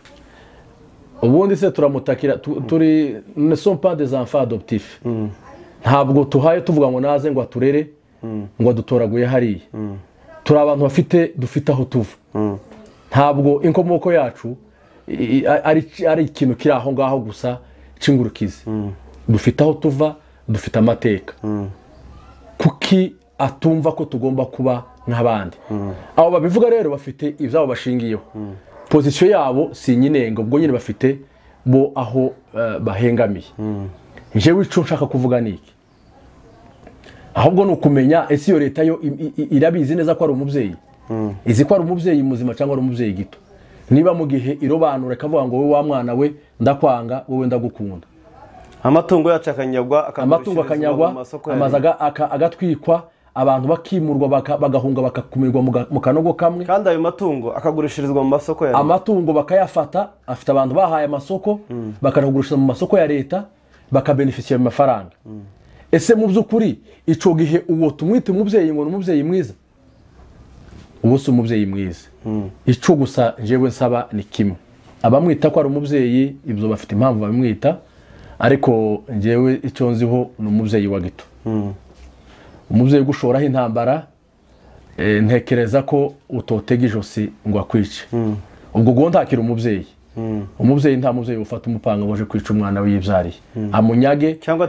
Ubundi se turamutakira, turi ne sont pas des enfants adoptifs. Ntabwo tuhaye tuvuga ngo naze ngo aturere ngo dutoraguye hariya. Turi abantu dufite aho tuva. Ntabwo inkomoko yacu ari ikintu kiri aho ngaho gusa cingurukize. Dufite aho tuva, dufite amateka. Kuki atumva ko tugomba kuba nk'abandi. Abo babivuga rero bafite ibyabo bashingiyeho. Position yabo si nyinengo, ubwo nyine bafite bo aho bahengamiye. Jewe ico nshaka kuvuga niki, ahubwo nukumenya ese iyo leta yo irabizi neza ko ari umubyeyi, izi ko ari umubyeyi muzima cyangwa ari umubyeyi gito. Niba mu gihe irobanura kavuga ngo wowe wa mwana we ndakwanga, wowe ndagukunda, amatungo yacu akanyagwa, amazaga agatwikwa, abantu bakimurwa bagahunga bakakumirwa mu kanogo kamwe, kandi ayo matungo akagurishirizwa mu masoko ya leta. Amatungo bakayafata, afite abantu bahaye amasoko, bakagurisha mu masoko ya leta, bakabenefisiya mu mafaranga. Ese mu by'ukuri ico gihe uwo tumwite umubyeyi ngo n'umubyeyi mwiza? Uwo si umubyeyi mwiza. Ico gusa jewe nsaba ni kimwe, abamwita ko ari umubyeyi ibyo bafite impamvu babimwita, ariko jewe ico nziho ni umubyeyi wa gito. Umubyeyi gushoraho intambara, ntekereza ko utotega ijosi ngo akwice. Ubwo ngo ntakira umubyeyi. Umubyeyi nta mubyeyi ufata umupanga waje kwica umwana wiyibyariye, amunyage cyangwa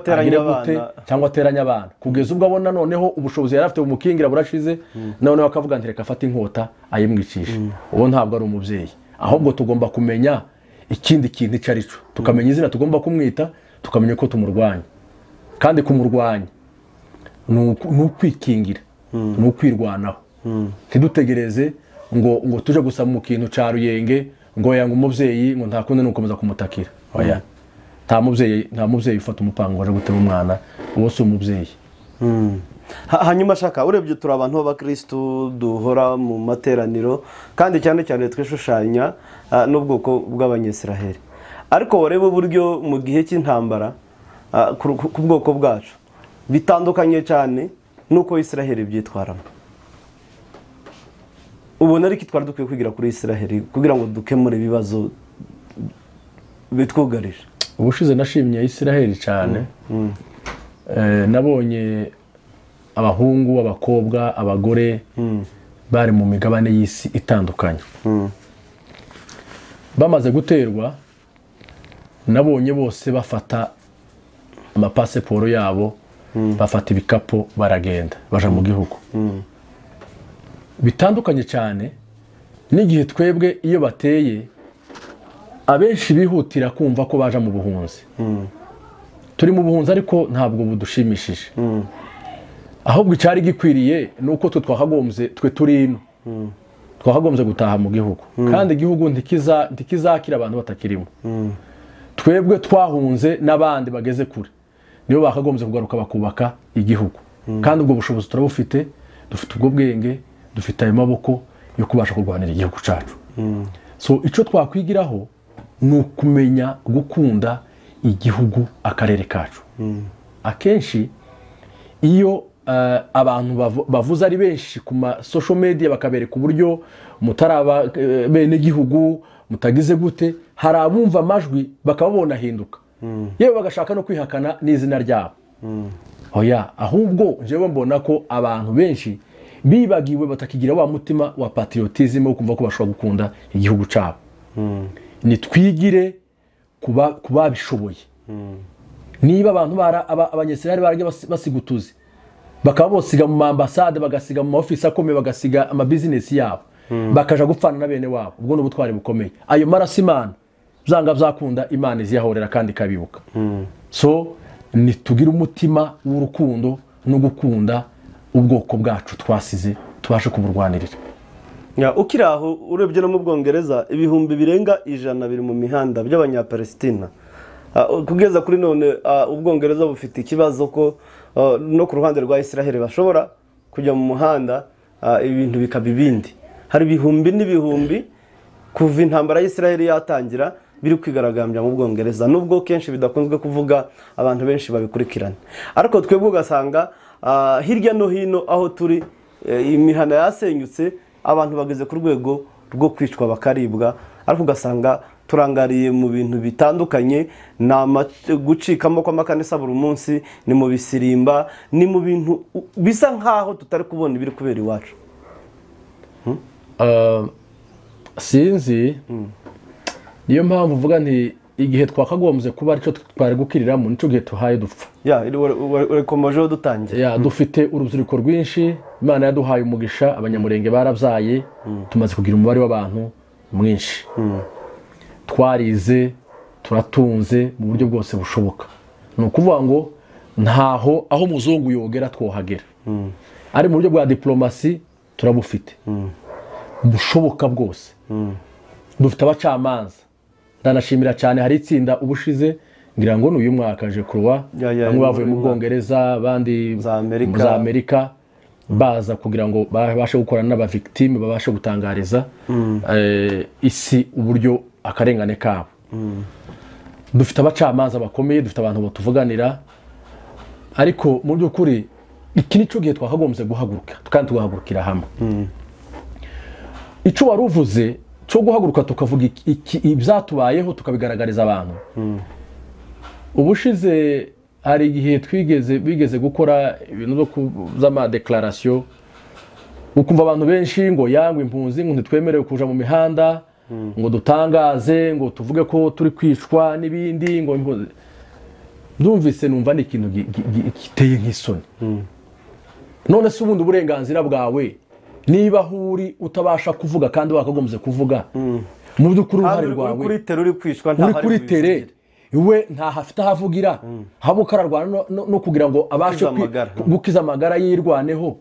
ateranya abana, kugeza ubwo abona noneho ubushobozi yari afite bumukingira burashize, noneho akavuga nti reka afate inkota ayimwicisha. Uwo ntabwo ari umubyeyi. Ahubwo tugomba kumenya ikindi kintu icyo ari cyo, tukamenya izina tugomba kumwita, tukamenya ko tumurwanya. Kandi kumurwanya ni ukwikingira, ni ukwirwanaho. Ntidutegereze ngo tuje gusa mu kintu cya ruyenge ngo yanga umubyeyi ngo ntakunde nukomeza kumutakira. Oya, nta mubyeyi ufata umupanga waje gutema umwana, uwo si umubyeyi. Hanyuma shaka, urebye turi abantu b'abakristo duhora mu materaniro, kandi cyane cyane twishushanya n'ubwoko bw'abanyesiraheli, ariko wareba uburyo mu gihe cy'intambara ku bwoko bwacu bitandukanye cyane nuko Isiraheli byitwaramo. Ubona ariko twari dukwiye kwigira kuri Isiraheli kugira ngo dukemure ibibazo bitwugarije. Ubushize nashimye Isiraheli cyane, nabonye abahungu, abakobwa, abagore bari mu migabane y'isi itandukanye. Bamaze guterwa, nabonye bose bafata amapasiporo yabo, bafata ibikapo baragenda baja mu gihugu. Bitandukanye cyane n'igihe twebwe iyo bateye abenshi bihutira kumva ko baja mu buhunzi. Turi mu buhunzi ariko ntabwo budushimishije. Ahubwo icyari gikwiriye nuko twe turino twakagombye gutaha mu gihugu, kandi igihugu ntikizakira abantu batakirimo. Twebwe twahunze n'abandi bageze kure nibo bakagombye kugaruka bakubaka igihugu, kandi ubwo bushobozi turabufite, dufite ubwo bwenge, dufite ayo maboko yo kubasha kurwanira igihugu cyacu. So icyo twakwigiraho ni ukumenya gukunda igihugu, akarere kacu. Akenshi iyo abantu bavuze ari benshi ku ma social media bakabereka uburyo mutaraba bene gihugu mutagize gute, hari abumva amajwi bakababona ahinduka yewe bagashaka no kwihakana n'izina ryabo. Oya, ahubwo jewe mbona ko abantu benshi bibagiwe batakigira wa mutima wa patriotism wo kumva ko bashobora gukunda igihugu cyabo. Nitwigire kuba bishoboye. Niba abantu abanyesirari barajya basigutuze bakaba bosiga mu ambasade, bagasiga mu office akomeye, bagasiga ama business yabo, bakaja gupfana na bene wabo, ubwo n'ubutwari bukomeye. Ayo marasi Imana zanga byakunda, Imana iziyahorera kandi kabibuka. So nitugira umutima w'urukundo no gukunda ubwoko bwacu twasize, tubashe kuburwanirira. Ukiraho urebye no mu Bwongereza ibihumbi birenga 100 biri mu mihanda by'abanyapalestina. Kugeza kuri none Ubwongereza bufite ikibazo ko no ku ruhande rwa Israel bashobora kujya mu muhanda ibintu bikaba ibindi. Hari ibihumbi n'ibihumbi kuva intambara y'Israel yatangira biri kwigaragambya mu Bwongereza, nubwo kenshi bidakunzwe kuvuga abantu benshi babikurikirana. Ariko twebwe ugasanga hirya no hino aho turi imihanda yasenyutse, abantu bageze ku rwego rwo kwicwa bakaribwa, ariko ugasanga turangariye mu bintu bitandukanye, gucikamo kw'amakanisa buri munsi, ni mu bisirimba, ni mu bintu bisa nkaho tutari kubona ibiri kubera iwacu. Sinzi niyo mpamvu uvuga nti igihe twakagombye kuba arico twari gukiriramo nico gihe tuhaye dupfa. Urekomojeho dutangiye. Dufite urubyiruko rwinshi, Imana yaduhaye umugisha, abanyamurenge barabyaye, tumaze kugira umubare w'abantu mwinshi. Twarize, turatunze mu buryo bwose bushoboka. Ni ukuvuga ngo ntaho aho muzungu yogera twohagera. Ari mu buryo bwa diplomasi turabufite bushoboka bwose. Dufite abacamanza, ndanashimira cyane, hari itsinda ubushize ngira ngo n'uyu mwaka je kuruwa, bamwe bavuye mu Bwongereza, abandi za Amerika, baza kugira ngo babashe gukorana n'aba victime, babashe gutangariza isi uburyo akarengane kabo. Dufite abacamanza bakomeye, dufite abantu batuvuganira, ariko mu by'ukuri iki nico gihe twakagombye guhaguruka kandi tugahagurukira hamwe. Ico waruvuze cyo guhaguruka tukavuga ibyatubayeho tukabigaragariza abantu. Ubushize hari igihe bigeze gukora ibintu by'ama declaration, ukumva abantu benshi ngo yangwe impunzi ngo ntitwemerewe kuja mu mihanda, ngo dutangaze, ngo tuvuge ko turi kwicwa n'ibindi, ngo impunzi. Ndumvise numva ni ikintu giteye nk'isoni. None se ubundi uburenganzira bwawe niba huri utabasha kuvuga kandi wakagombye kuvuga, mu by'ukuri uruhare rwawe uri kuri uri kwicwa nta hari kuri tere iwe nta hafite ahavugira, habo kararwana no kugira ngo abashe gukiza amagara yirwaneho.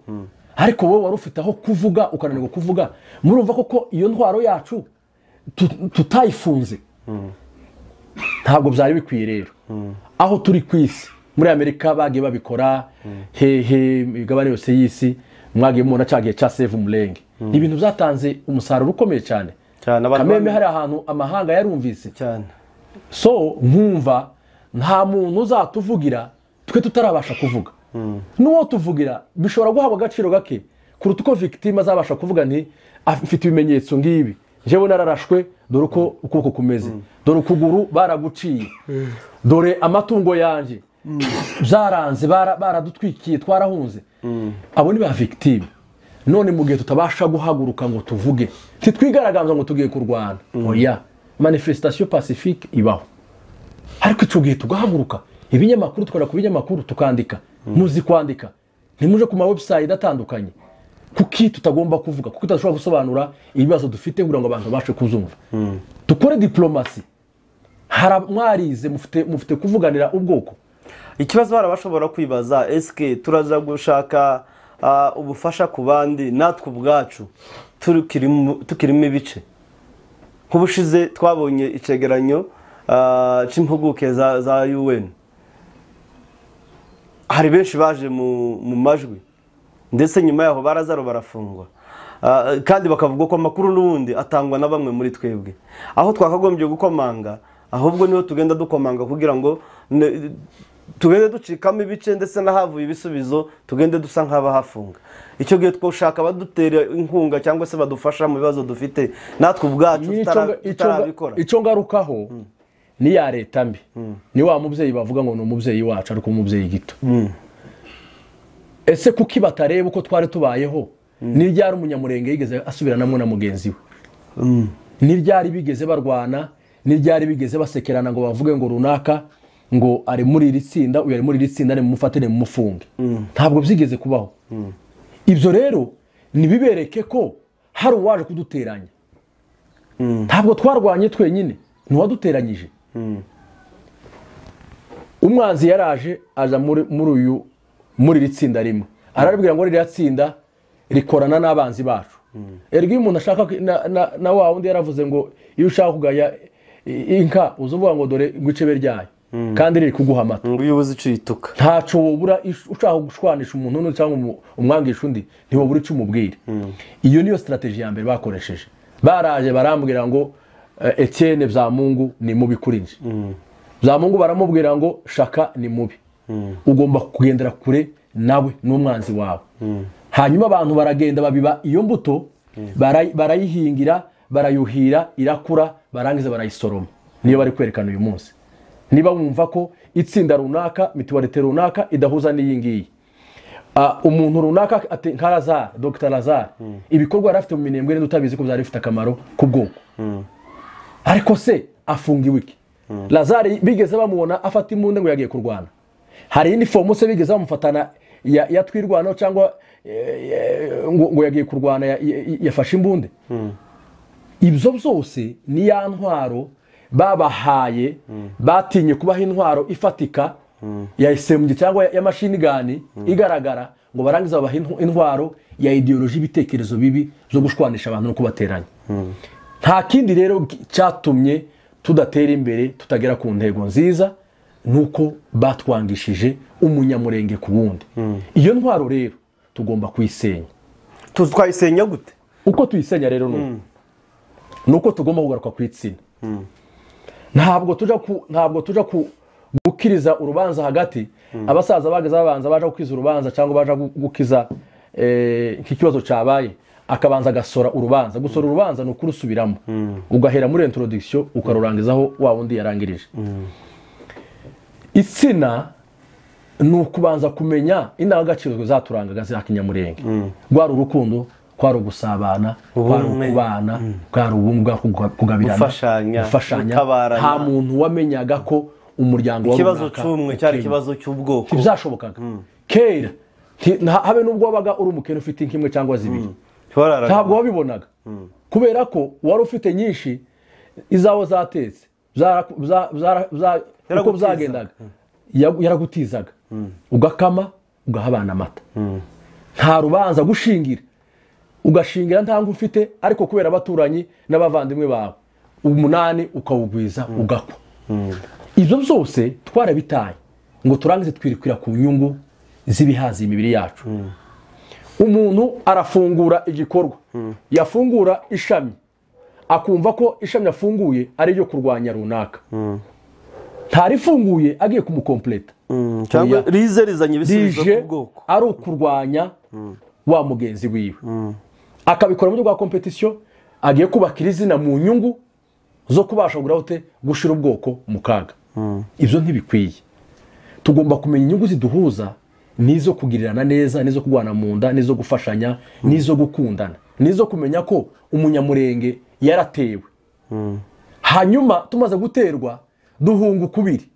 Ariko wowe wari ufite aho kuvuga ukananirwa kuvuga. Murumva koko iyo ntwaro yacu tutayifunze. Ntabwo byari bikwiye rero. Aho turi kwisi muri Amerika bagiye babikora, hehe imigabane yose y'isi mwagiye mubona cyagiye cya Save Umurenge. Ibintu byatanze umusaruro ukomeye cyane. Kameme hari ahantu amahanga yarumvise cyane. So nkumva nta muntu uzatuvugira twe tutarabasha kuvuga. Nuwo tuvugira bishobora guhabwa agaciro gake kuruta uko victime azabasha kuvuga nti afite ibimenyetso ngibi, jewe nararashwe, dore uko ukuboko kumeze, dore ukuguru baraguciye, dore amatungo yanje byaranze, baradutwikiye, twarahunze. Abo ni ba victime. None mu gihe tutabasha guhaguruka ngo tuvuge, titwigaragaza ngo tugiye kurwana, oya, manifestation pacifique ibaho. Ariko ico gihe tugahaguruka, ibinyamakuru tukora ku binyamakuru tukandika, muzi kwandika, ntimuje ku ma website atandukanye. Kuki tutagomba kuvuga, kuko tutashobora gusobanura ibibazo dufite kugira ngo abantu bashe kuzumva. Dukore diplomasi. Mwarize mufite kuvuganira ubwoko. Ikibazo barabashobora kwibaza, eske turaza gushaka ubufasha ku bandi natwe ubwacu tukirimo ibice. Nk'ubushize twabonye icegeranyo c'impuguke za UN. Hari benshi baje mu majwi, ndetse nyuma yaho barazaro barafungwa, kandi bakavuga ko amakuru n'ubundi atangwa na bamwe muri twebwe. Aho twakagombye gukomanga, ahubwo niho tugenda dukomanga kugira ngo tugende ducikamo ibice ndetse n'ahavuye ibisubizo tugende dusa nk'abahafunga. Icyo gihe twashaka abadutera inkunga cyangwa se badufasha mu bibazo dufite natwe ubwacu tutarabikora. Icyo ngarukaho ni ya leta mbi, ni wa mubyeyi bavuga ngo ni umubyeyi wacu ariko umubyeyi gito. Ese kuki batareba uko twari tubayeho? Ni ryari umunyamurenge yigeze asubiranamo na mugenzi we? Ni ryari bigeze barwana? Ni ryari bigeze basekerana ngo bavuge ngo runaka ngo ari muri iri tsinda, uyu ari muri iri tsinda, mufatire mu mufunge? Ntabwo byigeze kubaho. Ibyo rero nibibereke ko hari uwaje kuduteranya. Ntabwo twarwanye twenyine, ntiwaduteranyije. Umwanzi yaraje aza muri iri tsinda rimwe, arababwira ngo ririya tsinda rikorana n'abanzi bacu. Ergo iyo umuntu ashaka na wa wundi yaravuze ngo iyo ushaka kugaya inka uzuvuga ngo dore gwicebe ryayo kandi riri kuguha amata, ngo ubuze icyo yituka. Ntaco wobura ushaka gushwanisha umuntu n'undi cyangwa umwangisha undi, ntiwobura icyo umubwira. Iyo niyo strategy ya mbere bakoresheje. Baraje barambwira ngo Etienne Byamungu ni mubi kuri nje. Byamungu baramubwira ngo Shaka ni mubi, ugomba kugendera kure nawe n'umwanzi wawe. Hanyuma abantu baragenda babiba iyo mbuto, barayihingira, barayuhira, irakura, barangiza barayisoroma. Niyo bari kwerekana uyu munsi. Niba wumva ko itsinda runaka, mituwarite runaka idahuza n'iyingiyi, umuntu runaka nka Lazare, Dr Lazare, ibikorwa yarafite mu Minembwe n'utabizi ko byari bifite akamaro ku bwoko. Ariko se afungiwe iki? Lazare bigeze bamubona afata imbunda ngo yagiye kurwana? Hari uniform se bigeze bamufatana ya twirwano cyangwa ngo yagiye kurwana yafashe imbunde? Ibyo byose ni ya ntwaro babahaye, batinye kubaha intwaro ifatika ya SMG cyangwa ya machine gun igaragara, ngo barangiza babaha intwaro ya ideology, ibitekerezo bibi zo gushwanisha abantu no kubateranya. Nta kindi rero cyatumye tudatera imbere, tutagera ku ntego nziza, nuko batwangishije umunyamurenge ku wundi. Iyo ntwaro rero tugomba kuyisenya. Twayisenya gute? Uko tuyisenya rero nuko tugomba kugaruka ku itsina. Ntabwo tuja gukiriza urubanza hagati, abasaza bageze babanza baje gukiza urubanza cyangwa baje gukiza nk'ikibazo cyabaye, akabanza gasora urubanza. Gusora urubanza no kurusubiramo, ugahera muri introduction ukarurangizaho wa wundi yarangirije. Itsina nukubanza kumenya indangagaciro zaturangaga za kinyamurenge. Rwari urukundo, kwari ugusabana, kwari ukubana, kwari ubumwe, kugabirana, gufashanya. Nta muntu wamenyaga ko umuryango wa ikibazo cy'umwe cyari ikibazo cy'ubwoko. Byashobokaga kera, habe nubwo wabaga uri umukene ufite inkimwe cyangwa zibiri, ntabwo wabibonaga, kubera ko wari ufite nyinshi, izawo zatetse uko byagendaga yaragutizaga, ugakama, ugahabana amata. Nta rubanza gushingira, ugashingira ntango ufite, ariko kubera abaturanyi n'abavandimwe bawe umunani ukawugwiza ugakwa. Ibyo byose twarabitaye ngo turangize twirikwira ku nyungu z'ibihaza imibiri yacu. Umuntu arafungura igikorwa, yafungura ishami, akumva ko ishami yafunguye ari ryo kurwanya runaka, ntarifunguye agiye kumukompleta cyangwa rize rizanye ibisubizo ku bwoko, ari ukurwanya wa mugenzi wiwe. Akabikora mu buryo bwa competition, agiye kubakira izina mu nyungu zo kubasha gushira ubwoko mu kaga. Ibyo ntibikwiye. Tugomba kumenya inyungu ziduhuza, nizo kugirirana neza, nizo kugwana mu nda, nizo gufashanya, nizo gukundana, nizo kumenya ko umunyamurenge yaratewe. Hanyuma tumaze guterwa duhunga kubiri.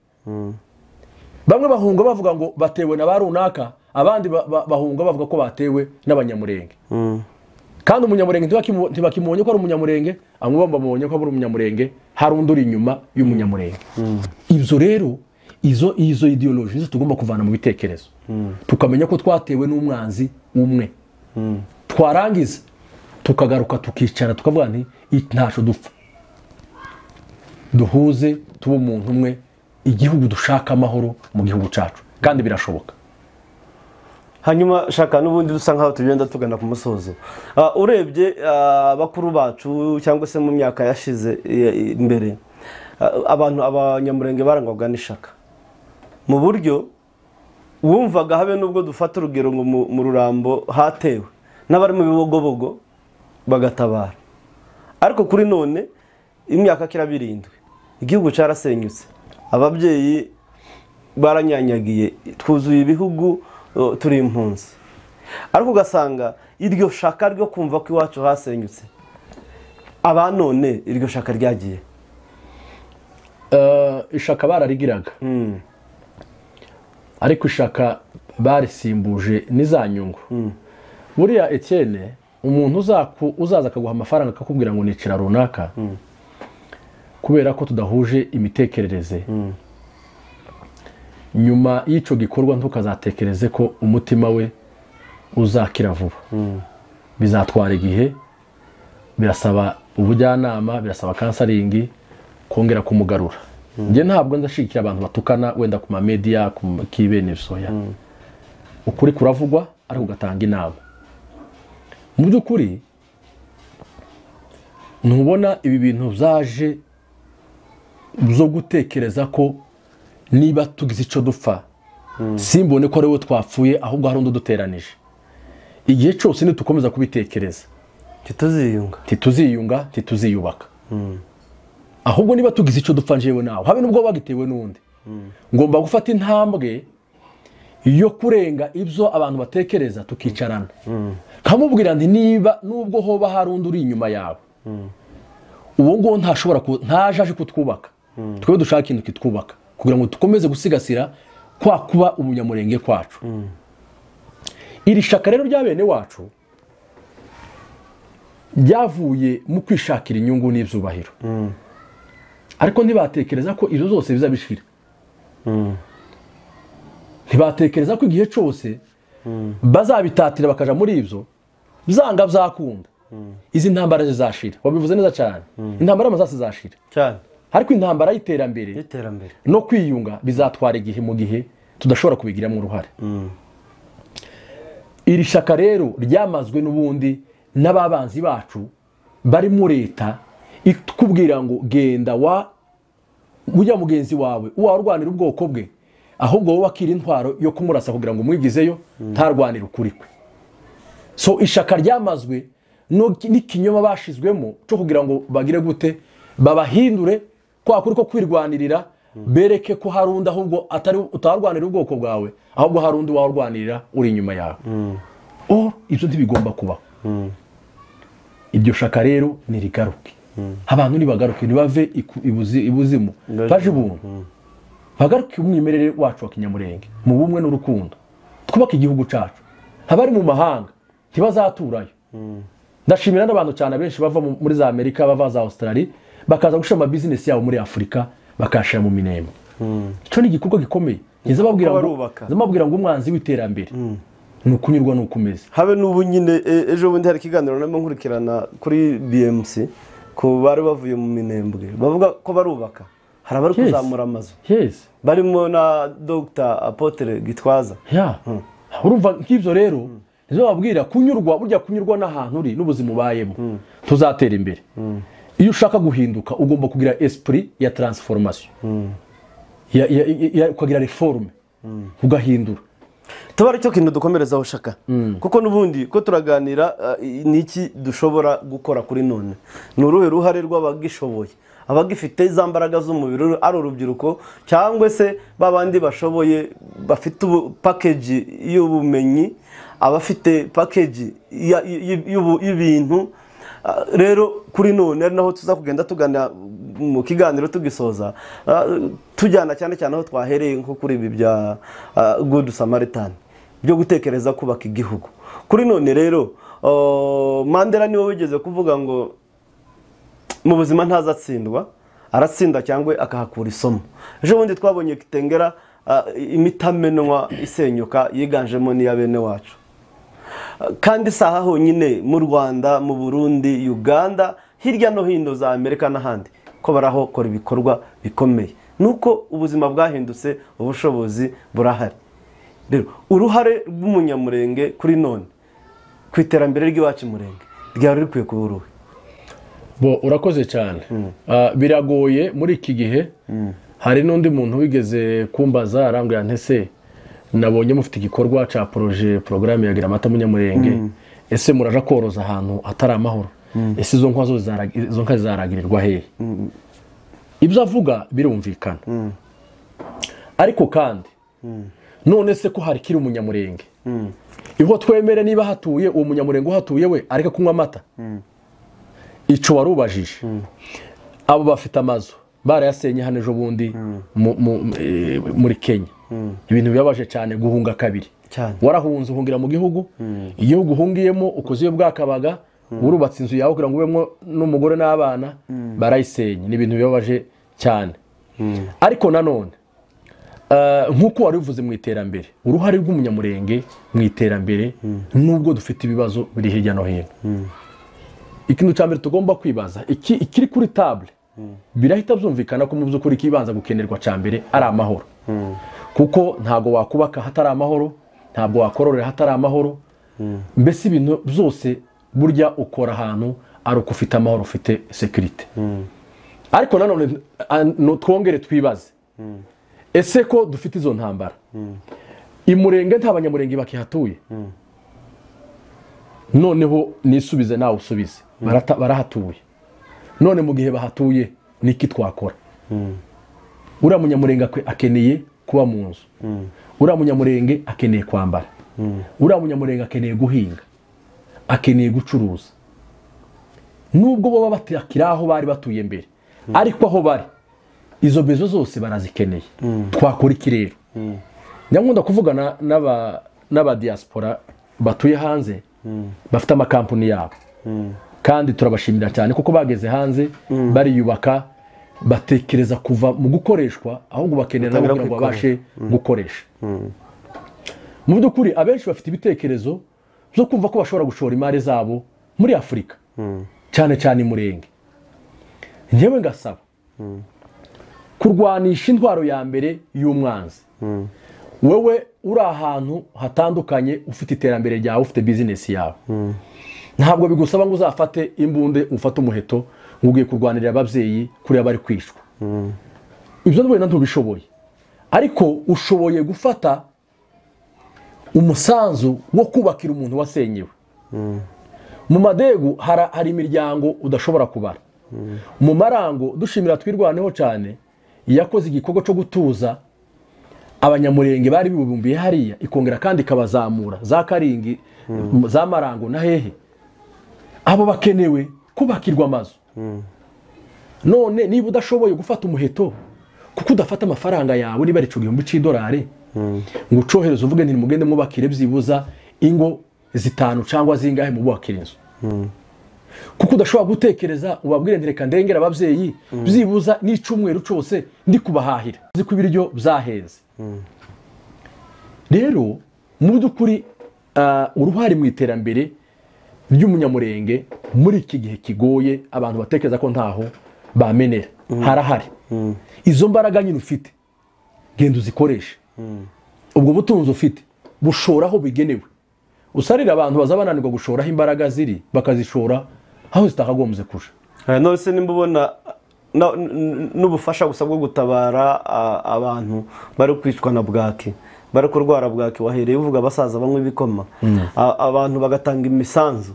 Bamwe bahunga bavuga ngo batewe na barunaka, abandi bahunga bavuga ko batewe n'abanyamurenge. Kandi umunyamurenge ntibakimubonye ko ari umunyamurenge, amwe bamubonye ko ari umunyamurenge, hari undi uri inyuma y'umunyamurenge. Ibyo rero izo ideology tugomba kuvana mu bitekerezo, tukamenya ko twatewe n'umwanzi umwe. Twarangiza tukagaruka tukicara tukavuga nti ntaco dupfa, duhuze tuba umuntu umwe, igihugu dushaka amahoro mu gihugu cyacu, kandi birashoboka. Hanyuma Shaka, n'ubundi dusa nkaho tugenda tugana ku musozo. Urebye bakuru bacu cyangwa se mu myaka yashize imbere, abanyamurenge barangwaga n'ishaka. mu buryo wumvaga habe n'ubwo dufata urugero ngo mu Rurambo hatewe n'abari mu bibogobogo bagatabara, ariko kuri none imyaka kirabirindwi igihugu cyarasenyutse, ababyeyi baranyanyagiye, twuzuye ibihugu, turi impunzi, ariko ugasanga iryo shaka ryo kumva ko iwacu hasenyutse, aba none iryo shaka ryagiye. Ishaka bararigiraga, ariko ishaka barisimbuje n'izanyungu. Buriya Etienne, umuntu uzaza akaguha amafaranga akakubwira ngo nicira runaka, kubera ko tudahuje imitekerereze, nyuma y'icyo gikorwa ntukazatekereze ko umutima we uzakira vuba. Bizatwara igihe, birasaba ubujyanama, birasaba kansaringi, kongera kumugarura. Njye ntabwo ndashikira abantu batukana wenda ku ma media kibene bisoya. Ukuri kuravugwa ariko ugatanga inama. Mu by'ukuri ntubona ibi bintu zaje zo gutekereza ko niba tugize icyo dupfa simbone ko ari we twapfuye ahubwo hari undi duteranije. Igihe cyose nitukomeza kubitekereza tituziyunga tituziyubaka. Ahubwo niba tugize icyo dupfa njewe nawe habe nubwo bagitewe n'undi, ngomba gufata intambwe yo kurenga ibyo abantu batekereza, tukicarana kamubwira ndi niba nubwo hoba hari undi uri inyuma yawe, uwo ngo ntajaje kutwubaka, twebwe dushaka ikintu kitwubaka kugira ngo dukomeze gusigasira kwa kuba umunyamurenge kwacu. Iri shaka rero rya bene wacu ryavuye mu kwishakira inyungu n'ibyubahiro, ariko ntibatekereza ko izo zose bizabishira. Ntibatekereza ko igihe cyose bazabitatira bakaja muri ibyo byanga byakunda izi ntambara zizashira. Wabivuze neza cyane, intambara y'amasasi zashira cyane, ariko intambara y'iterambere no kwiyunga bizatwara igihe, mu gihe tudashobora kubigiramo uruhare. Iri shaka rero ryamazwe n'ubundi n'ababanzi bacu bari mu leta ikubwira ngo genda ujya mugenzi wawe uwarwanira ubwoko bwe, ahubwo wowe akira intwaro yo kumurasa kugira ngo umwigizeyo ntarwanire ukuri kwe. So ishaka ryamazwe n'ikinyoma bashizwemo cyo kugira ngo bagire gute babahindure kwa kuri ko kwirwanirira, bereke ko hari undi ahubwo utarwanira ubwoko bwawe, ahubwo hari undi warwanirira uri inyuma yawe. Ibyo ntibigomba kubaho. Iryo shaka rero nirigaruke, abantu nibagaruke, nibave ibuzimu baje ubuntu, bagaruke umwimerere wacu wa kinyamurenge mu bumwe n'urukundo, twubaka igihugu cyacu. Abari mu mahanga ntibazaturayo. Ndashimira n'abantu cyane benshi bava muri za Amerika, bava za Australia, bakaza gushira ama business yabo muri Afrika, bakashira mu Minembwe. Cyo ni igikorwa gikomeye. Nzababwira ngo umwanzi w'iterambere nukunyurwa nukumeze. Habe n'ubu nyine ejo bundi hari kiganiro namo nkurikirana kuri BMC ko bari bavuye mu Minembwe, bavuga ko barubaka, hari abari kuzamura amazu. Barimo na Dr. Apotre Gitwaza. Urumva nk'ibyo rero nizo babwira kunyurwa n'ahantu uri n'ubuzima ubayemo tuzatera imbere. Iyo ushaka guhinduka ugomba kugira esprit ya transformation, kugira reforme, ugahindura. Tuba ari cyo kintu dukomerezaho shaka, kuko n'ubundi ko turaganira niki dushobora gukora kuri none. Ni uruhe ruhare rw'abagishoboye, abagifite za mbaraga z'umubiri, ari urubyiruko cyangwa se babandi bashoboye bafite package y'ubumenyi, abafite package y'ibintu. Rero kuri none ari naho tuza kugenda tugana mu kiganiro tugisoza, tujyana cyane cyane aho twahereye nko kuri ibi bya Good Samaritan byo gutekereza kubaka igihugu. Kuri none rero Mandela niwe wigeze kuvuga ngo mu buzima ntazatsindwa, aratsinda cyangwa akahakura isomo. Ejo bundi twabonye Kitengera imitamenwa isenyuka yiganjemo n'iya bene wacu, kandi saha honyine mu Rwanda, mu Burundi, Uganda, hirya no hino za Amerika n'ahandi ko barahokora ibikorwa bikomeye. Nuko ubuzima bwahindutse, ubushobozi burahari. Rero uruhare rw'umunyamurenge kuri none ku iterambere ry'iwacu murenge ryari rikwiye kuba uruhe? Urakoze cyane. Biragoye muri iki gihe hari n'undi muntu wigeze kumbaza arambwira ntese nabonye mufite igikorwa cya porogaramu ya gira amata Munyamurenge ese muraja koroza ahantu hatari amahoro ese izo nka zaragirirwa hehe ibyo avuga birumvikana ariko kandi none se ko hari kiri Umunyamurenge iho twemere niba hatuye uwo Munyamurenge uhatuye we areka kunywa amata ico warubajije abo bafite amazu barayasenye hano ejo bundi muri Kenya ibintu bibabaje cyane guhunga kabiri warahunze uhungira mu gihugu igihugu uhungiyemo ukoze bwakabaga urubatse inzu yawe kugira ngo ubemo n'umugore n'abana barayisenye ni ibintu bibabaje cyane ariko nanone nk'uko wari uvuze mu iterambere uruhare rw'Umunyamurenge mu iterambere nubwo dufite ibibazo biri hirya no hino ikintu cya mbere tugomba kwibaza ikiri kuri table birahita byumvikana ko mu by'ukuri kibanza gukenerwa cya mbere ari amahoro kuko ntago wakubaka hatari amahoro ntabwo wakororera hatari amahoro mbese ibintu byose burya ukora ahantu ari uko ufite amahoro ufite security ariko nanone twongere twibaze ese ko dufite izo ntambara imurenge nta banyamurenge bakihatuye noneho nisubize nawe usubize barahatuye none mu gihe bahatuye niki twakora uriya Munyamurenge akeneye kuba mu nzu uriya Munyamurenge akeneye kwambara uriya Munyamurenge akeneye guhinga akeneye gucuruza nubwo baba batakira aho bari batuye mbere ariko aho bari izo bezo zose barazikeneye twakora iki rero nyamwunda kuvugana n'aba diaspora batuye hanze bafite amakampani yabo kandi turabashimira cyane kuko bageze hanze bariyubaka batekereza kuva mu gukoreshwa ahubwo bakenera nabo kugira ngo babashe gukoresha mu by'ukuri abenshi bafite ibitekerezo byo kumva ko bashobora gushora imari zabo muri Afurika cyane cyane Murenge njyewe ngasaba kurwanisha intwaro ya mbere y'umwanzi wewe uri ahantu hatandukanye ufite iterambere ryawe ufite business yawe ntabwo bigusaba ngo uzafate imbunde ufate umuheto ngugiye kurwanirira ababyeyi kuri abari kwishwa ibyo ndabona ntubishoboye ariko ushoboye gufata umusanzu wo kubakira umuntu wasenyewe mu madegu hari imiryango udashobora kubara mu marango dushimira twirwaneho cyane yakoze igikorwa cyo gutuza abanyamurenge bari bibumbiye hariya ikongera kandi ikabazamura za Karingi za Marango na hehe abo bakenewe kubakirwa amazu none niba udashoboye gufata umuheto kuko udafata amafaranga yawe niba ari $1,000 ngo ucohereze uvuge nti mugende mwubakire byibuza ingo 5 cyangwa zingahe mu bubakira inzu kuko udashobora gutekereza ubabwire ntireka ndengera ababyeyi byibuza n'icumweru cyose ndi kubahahira ziko ibiryo byahenze rero mu by'ukuri uruhare mu iterambere ry'Umunyamurenge muri iki gihe kigoye abantu batekereza ko ntaho bamenera harahari izo mbaraga nyine ufite genda uzikoreshe ubwo butunzi ufite bushoraho bigenewe usarira abantu bazabananirwa gushoraho imbaraga ziri bakazishora aho zitakagombye kusha none se nimbona n'ubufasha gusa bwo gutabara abantu bari kwicwa na bwaki bari kurwara bwaki wahereye uvuga abasaza bamwe bikoma abantu bagatanga imisanzu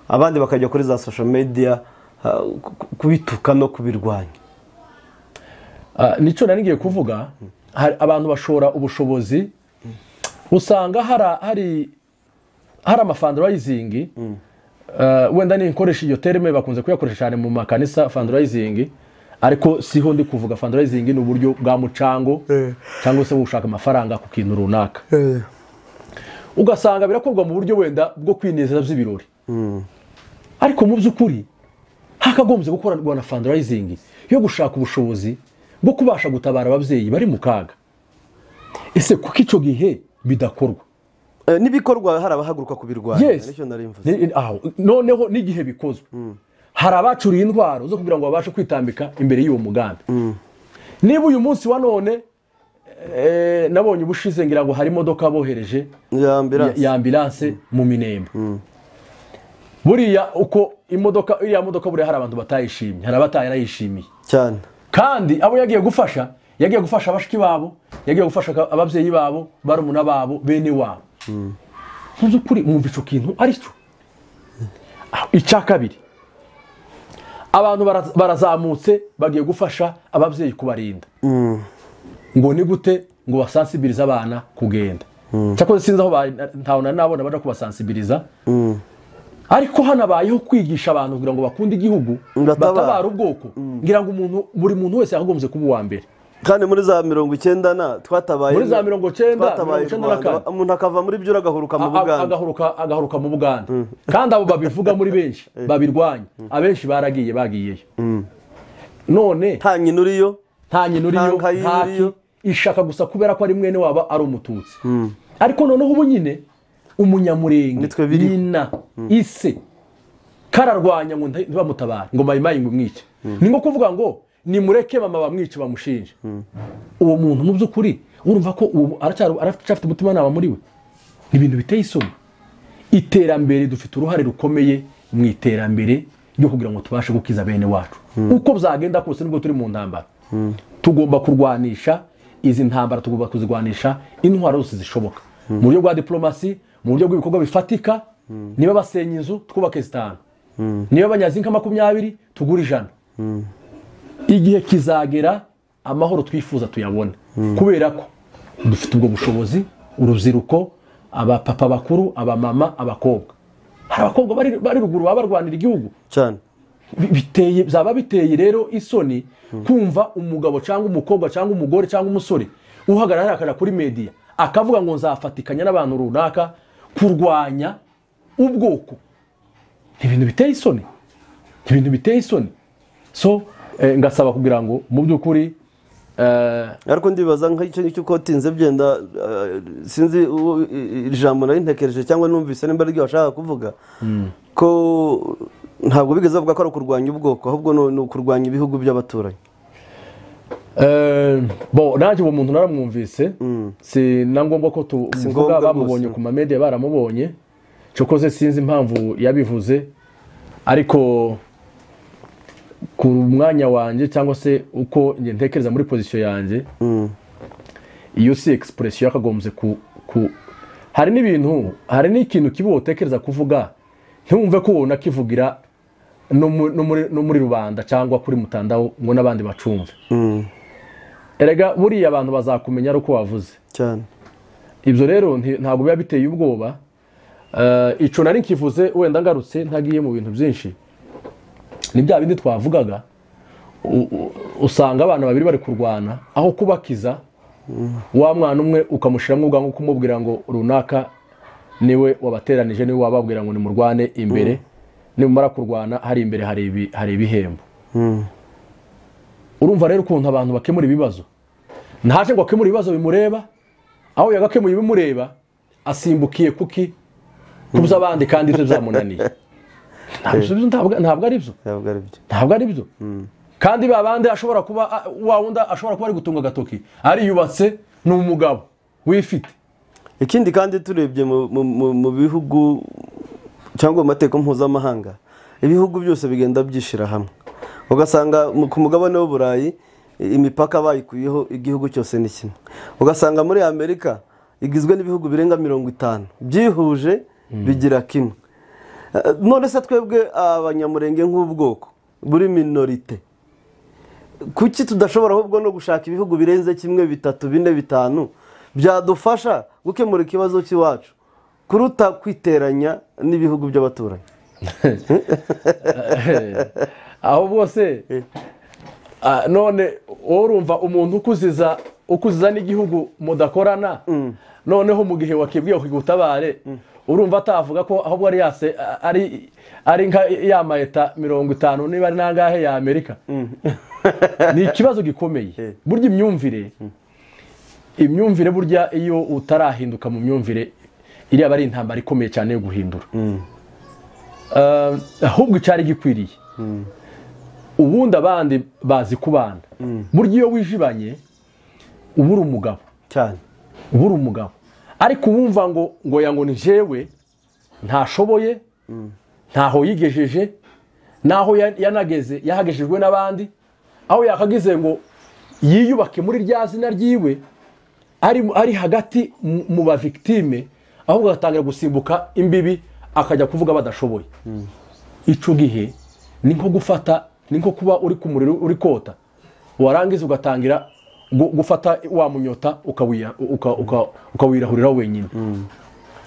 abandi bakajya kuri za social media kubituka no kubirwanya nico nanigiye kuvuga abantu bashora ubushobozi usanga hari amafundraising wenda ni nkoresha iyo terme bakunze kuyakoresha cyane mu makanisa fundraising ariko siho ndi kuvuga fundraising ni uburyo bwa mucango cyangwa se gushaka amafaranga ku kintu runaka ugasanga birakorwa mu buryo wenda bwo kwinezeza by'ibirori ariko mu by'ukuri hakagombye gukorwa na fundraising yo gushaka ubushobozi bwo kubasha gutabara ababyeyi bari mu kaga ese kuko ico gihe bidakorwa nibikorwa hari abahaguruka kubirwanya nicyo nari mvuze noneho n'igihe bikozwe hari abacuriye intwaro zo kugira ngo babashe kwitambika imbere y'uwo mugambi niba uyu munsi wa none nabonye ubushize ngira ngo hari imodoka bohereje ya ambulance mu Minembwe buriya uko iriya modoka buriya hari abantu batayishimye hari abatayishimiye cyane kandi abo yagiye gufasha yagiye gufasha abashiki babo, yagiye gufasha ababyeyi babo, barumuna babo, bene wabo. Mu by'ukuri mwumva ico kintu ari cyo. Icya kabiri, abantu barazamutse bagiye gufasha ababyeyi kubarinda. Ngo ni gute ngo basansibilize abana kugenda. Cyakoze sinzi aho ntaho nabona baje kubasansibiliza. Ariko hanabayeho kwigisha abantu kugira ngo bakunde igihugu, batabara ubwoko. Ngira ngo buri muntu wese yagombye kuba uwa mbere. Kandi muri za 90 twatabaye, muri za 90 umuntu akava muri byo agahuruka mu Buganda, agahuruka mu Buganda. Kandi abo babivuga muri benshi babirwanya, abenshi bagiyeyo. None nta nyina uriyo, nta ishaka gusa kubera ko ari mwene waba ari umututsi. Ariko noneho ubu nyine umunyamurenge nyina ise kararwanya ngo ntibamutabare ngo mayimayi ngo mwice. Ni ngo kuvuga ngo nimureke mama bamwice bamushinje. Uwo muntu mu by'ukuri urumva ko arafite umutima naba muri we. Ni ibintu biteye isoni. Iterambere dufite uruhare rukomeye mu iterambere ryo kugira ngo tubashe gukiza bene wacu. Uko byagenda kose nubwo turi mu ntambara, tugomba kurwanisha izi ntambara, tugomba kuzigwanisha intwaro zose zishoboka, mu buryo bwa diplomasi, mu buryo bw'ibikorwa bifatika. Niba basenya inzu twubake 5, niba banyazi nka 20 tugura 100. Igihe kizagera amahoro twifuza tuyabona, kubera ko dufite ubwo bushobozi. Urubyiruko, abapapa bakuru, abamama, abakobwa. Hari abakobwa bari ruguru babarwanira igihugu cyane. Biteye rero isoni kumva umugabo cyangwa umukobwa cyangwa umugore cyangwa umusore uhagarara akaja kuri media akavuga ngo nzafatikanya n'abantu runaka kurwanya ubwoko. Ibintu biteye isoni. So ngasaba kugira ngo mu by'ukuri ariko ndibaza nk'icyo ko tinze byenda sinzi ijambo nari ntekereje cyangwa numvise nimba ari ryo washaka kuvuga ko ntabwo bigeze bavuga ko ari kurwanya ubwoko, ahubwo no kurwanya ibihugu by'abaturanyi. Nanjye uwo muntu naramwumvise, si na ngombwa ko tuvuga bamubonye ku mamedia baramubonye, cyokoze sinzi impamvu yabivuze. Ariko ku mwanya wanjye cyangwa se uko nge ntekereza muri position yanjye, iyo si expression yakagombye hari n'ibintu, hari n'ikintu kibo utekereza kuvuga ntumve ko ubona kivugira no muri rubanda cyangwa kuri mutandao ngo n'abandi bacumve. Erega buriya abantu bazakumenya ari uko wavuze cyane. Ibyo rero ntabwo biba biteye ubwoba. Ico nari nkivuze wenda ngarutse ntagiye mu bintu byinshi, ni bya bindi twavugaga. Usanga abana babiri bari kurwana, aho kubakiza wa mwana umwe ukamushiramo ubwango kumubwira ngo runaka niwe wabateranije, niwe wababwira ngo ni murwane imbere, nimara kurwana hari imbere hari ibihembo. Urumva rero ukuntu abantu bakemura ibibazo. Ntaje ngo akemura ibibazo bimureba, aho yagakemuye bimureba asimbukiye kuki kubuza abandi kandi ibyo byamunaniye. Ntabwo ari byo. Kandi babandi ashobora kuba wawunda ashobora kuba ari gutunga gatoki, ari yubatse n'umugabo wifite. Ikindi kandi turebye mu bihugu cyangwa mu mateka mpuzamahanga, ibihugu byose bigenda byishira hamwe. Ugasanga ku mugabane w'Uburayi imipaka bayikuyeho, igihugu cyose ni kimwe. Ugasanga muri Amerika igizwe n'ibihugu birenga 50 byihuje bigira kimwe. None se twebwe abanyamurenge nk'ubwoko buri minorite, kuki tudashobora ahubwo no gushaka ibihugu birenze kimwe, 3, 4, 5 byadufasha gukemura ikibazo cy'iwacu kuruta kwiteranya n'ibihugu by'abaturanyi? Aho bose none urumva umuntu ukuziza n'igihugu mudakorana, noneho mu gihe wakibwiye kugutabare, urumva atavuga ko ahubwo ari nka ya maeta 50 niba ari nangahe ya Amerika. Ni ikibazo gikomeye. Burya imyumvire burya iyo utarahinduka mu myumvire iri aba ari intambara ikomeye cyane yo guhindura. Ahubwo cyari gikwiriye ubundi abandi bazi kubana. Burya iyo wijibanye ubura umugabo cyane, ubura umugabo. Ariko wumva ngo yango ni jewe ntashoboye, ntaho yigejeje, naho yanageze yahagejejwe n'abandi, aho yakagize ngo yiyubake muri rya zina ryiwe ari hagati mu ba victime, ahubwo agatangira gusimbuka imbibi akajya kuvuga badashoboye. Ico gihe ni nko gufata, ni nko kuba uri ku muriro uri kota, warangiza ugatangira gufata wa munyota ukawirahurira wenyine.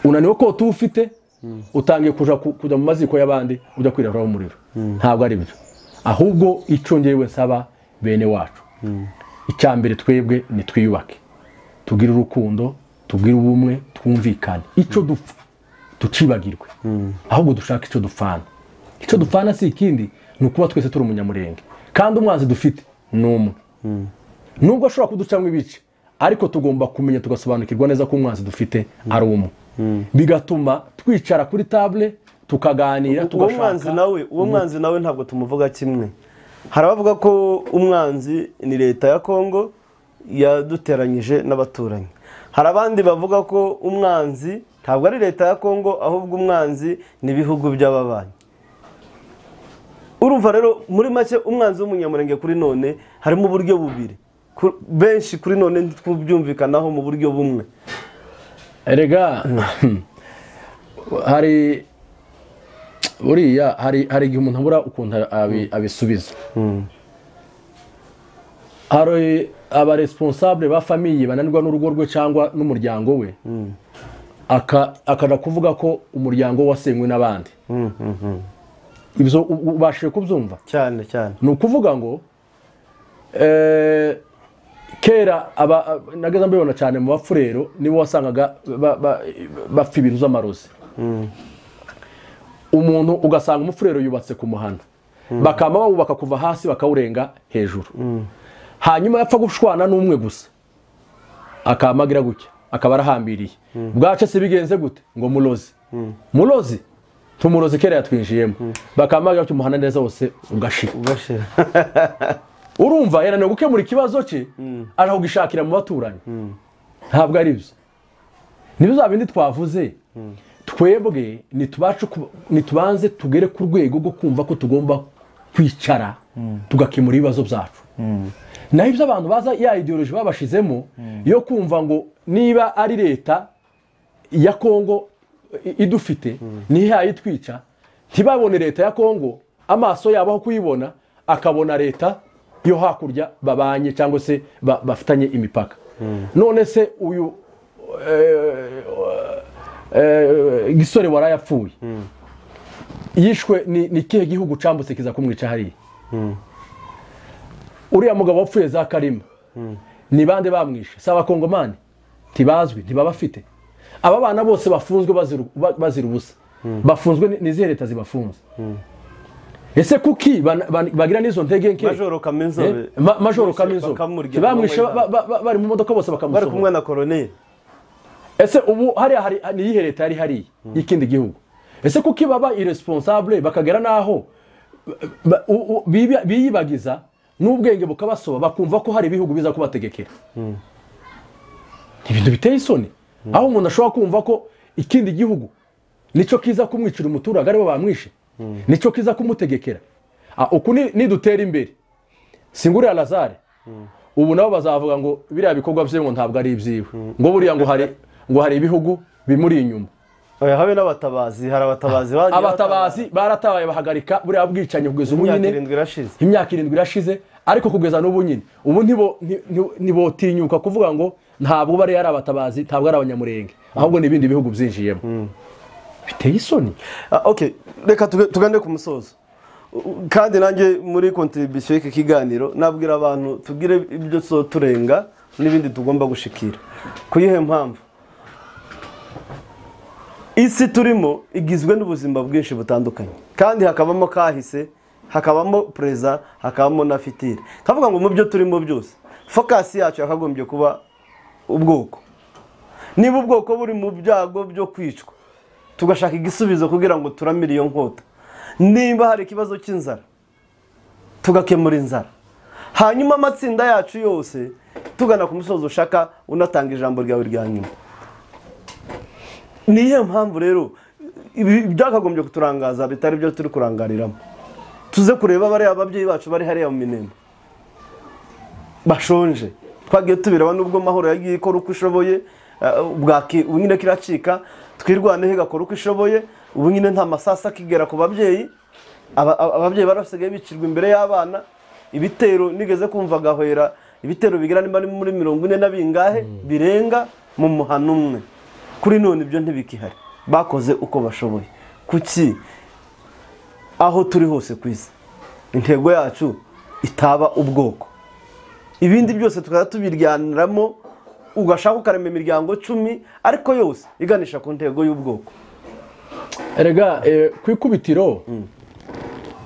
Unaniwe ko ufite utangiye kuja mu maziko y'abandi ujya kwirahura umuriro. Ntabwo ari byo. Ahubwo ico ngewe nsaba bene wacu, icyambere twebwe ni twiyubake, tugira urukundo, tugira ubumwe, twumvikane. Ico dupfa tucibagirwe, ahubwo dushaka ico dupfana. Ico dupfana si ikindi, ni ukuba twese turi umunyamurenge, kandi umwanzi dufite n'umwe. Nubwo ashobora kuducamwa ibice, ariko tugomba kumenya tugasobanukirwa neza ko umwanzi dufite ari umwe. Bigatuma twicara kuri table tukaganira, tugashaka. Uwo mwanzi nawe ntabwo tumuvuga kimwe. Harabavuga ko umwanzi ni leta ya Kongo yaduteranyije n'abaturanyi. Hari abandi bavuga ko umwanzi ntabwo ari leta ya Kongo, ahubwo umwanzi ni ibihugu by'ababanyi. Urumva rero muri make umwanzi w'umunyamurenge kuri none harimo uburyo bubiri, benshi kuri none ntitwubyumvikanaho mu buryo bumwe. Erega hari uriya hari igihe umuntu abura ukuntu abisubiza. Hari aba responsable ba famille bananirwa n'urugo rwe cyangwa n'umuryango we, akana kuvuga ko umuryango wasenywe n'abandi. Ibyo ubashije kubyumva cyane cyane. Ni ukuvuga ngo kera nageza mbibona cyane mu bafurero nibo wasangaga bapfa ibintu z'amarozi. Umuntu ugasanga umufurero yubatse ku muhanda, bakama bawubaka kuva hasi bakawurenga hejuru. Hanyuma yapfa gushwana n'umwe gusa, akamagira gutya, akaba arahambiriye. Bwace se bigenze gute? Ngo mulozi tumurozi kera yatwinjiyemo, bakamagira gutya umuhanda neza wose ugashira. Urumva yananiwe gukemura ikibazo cye, araho gishakira mu baturanyi. Ntabwo ari byo. Nizo zabindi twavuze. Twebwe nitubanze tugere ku rwego rwo kumva ko tugomba kwicara tugakemura ibibazo byacu. Naho ibyo abantu baza ya ideology babashizemo yo kumva ngo niba ari leta ya Kongo idufite ni yayitwica, ntibabone leta ya Kongo amaso yabo aho kuyibona, akabona leta yo hakurya babanye cyangwa se bafitanye imipaka. None se uyu gisore warayapfuye, yishwe ni kihe gihugu cambutse kiza kumwica hariya? Uriya mugabo wapfuye za Karim, ni bande bamwishe? Saba Kongomani tibazwi, ntibabafite. Aba bana bose bafunzwe bazira ubusa, bafunzwe nizihe leta zibafunze? Ese kuki bagira nizo ntege nke? Majoro Kaminzobe bamwishe bari mu modoka bose bakamusohora, bari kumwe na colonel. Ese ubu hari niyihe leta yari hari y'ikindi gihugu? Ese kuki baba irresponsable bakagera naho biyibagiza n'ubwenge bukabasoba, bakumva ko hari ibihugu biza kubategekera? Ibintu biteye isoni. Aho umuntu ashobora kumva ko ikindi gihugu nico kiza kumwicira umuturage aribo bamwishe, nico kiza kumutegekera. Uku nidutera imbere singuri Lazare, ubu nabo bazavuga ngo biriya bikorwa bye ngo ntabwo ari ibyiwe, ngo buriya ngo hari ibihugu bimuri inyuma. Habe n'abatabazi, hari abatabazi baratabaye bahagarika buriya bwicanye kugeza ubu nyine imyaka 7 irashize, ariko kugeza n'ubu nyine ubu ntibotinyuka kuvuga ngo ntabwo bari ari abatabazi, ntabwo ari abanyamurenge, ahubwo n'ibindi bihugu byinjiyemo. Biteye isoni. Okay, reka tugande ku musozo. Kandi nanjye muri contribution y'iki kiganiro nabwira abantu tugire ibyo turenga n'ibindi tugomba gushikira. Kuyihe mpamvu isi turimo igizwe n'ubuzima bwinshi butandukanye, kandi hakabamo kahise, hakabamo preza, hakabamo na fitire. Kavuga ngo mu byo turimo byose focus yacu yakagombye kuba ubwoko. Niba ubwoko buri mu byago byo kwicwa, tugashaka igisubizo kugira ngo turamire iyo nkota. Niba hari ikibazo cy'inzara, tugakemura inzara. Hanyuma amatsinda yacu yose tugana ku musozo ushaka unatanga ijambo ryawe rya nyuma. Niyo mpamvu rero byakagombye kuturangaza bitari byo turi kurangariramo. Tuze kureba bari ababyeyi bacu bari hariya mu Minembwe. bashonje. Twagiye tubireba nubwo Mahoro yagiye ikora uko ishoboye, bwaki ubu nyine kiracika, twirwaneho igakora uko ishoboye, ubu nyine nta masasa akigera ku babyeyi. Ababyeyi barasigaye bicirwa imbere y'abana. Ibitero nigeze kumva Gahwera, ibitero bigera nimba muri 40 na bingahe birenga mu muhano umwe. Kuri none ibyo ntibikihari, bakoze uko bashoboye. Kuki aho turi hose kwisi intego yacu itaba ubwoko, ibindi byose tukaba tubiryaniramo, ugashaka ukarema imiryango 10 ariko yose iganisha ku ntego y'ubwoko. Erega kwikubitiro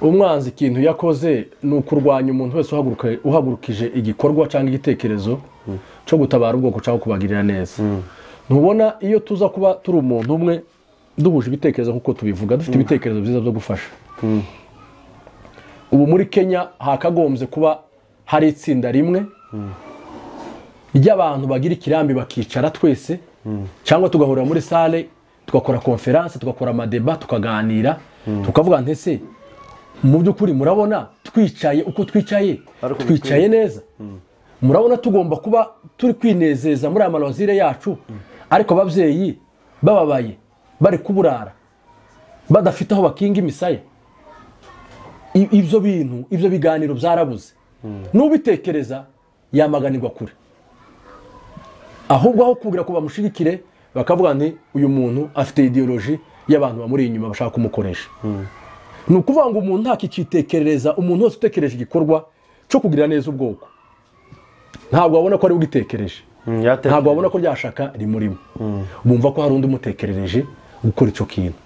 umwanzi ikintu yakoze ni ukurwanya umuntu wese uhagurukije igikorwa cyangwa igitekerezo cyo gutabara ubwoko cyangwa kubagirira neza. Ntubona iyo tuza kuba turi umuntu umwe duhuje ibitekerezo nkuko tubivuga, dufite ibitekerezo byiza byo gufasha. Ubu muri Kenya hakagombye kuba hari itsinda rimwe ry'abantu bagira ikirambi bakicara twese, cyangwa tugahurira muri salle tugakora conference, tugakora amadeba, tukaganira, tukavuga ntese mu by'ukuri murabona twicaye uko twicaye neza, murabona tugomba kuba turi kwinezeza muri amalozire yacu, ariko ababyeyi bababaye bari kuburara badafite aho bakinga imisaya. Ibyo biganiro byarabuze. N'ubitekereza yamaganirwa kure, ahubwo aho kugira ko bamushigikire bakavuga nti uyu muntu afite ideology y'abantu bamuri inyuma bashaka kumukoresha. Ni ukuvuga ngo umuntu ntakicitekerereza, umuntu wese utekereje igikorwa cyo kugira neza ubwoko ntabwo wabona ko ari ugitekereje, ntabwo wabona ko ryashaka rimurimo, bumva ko hari undi umutekerereje gukora icyo kintu.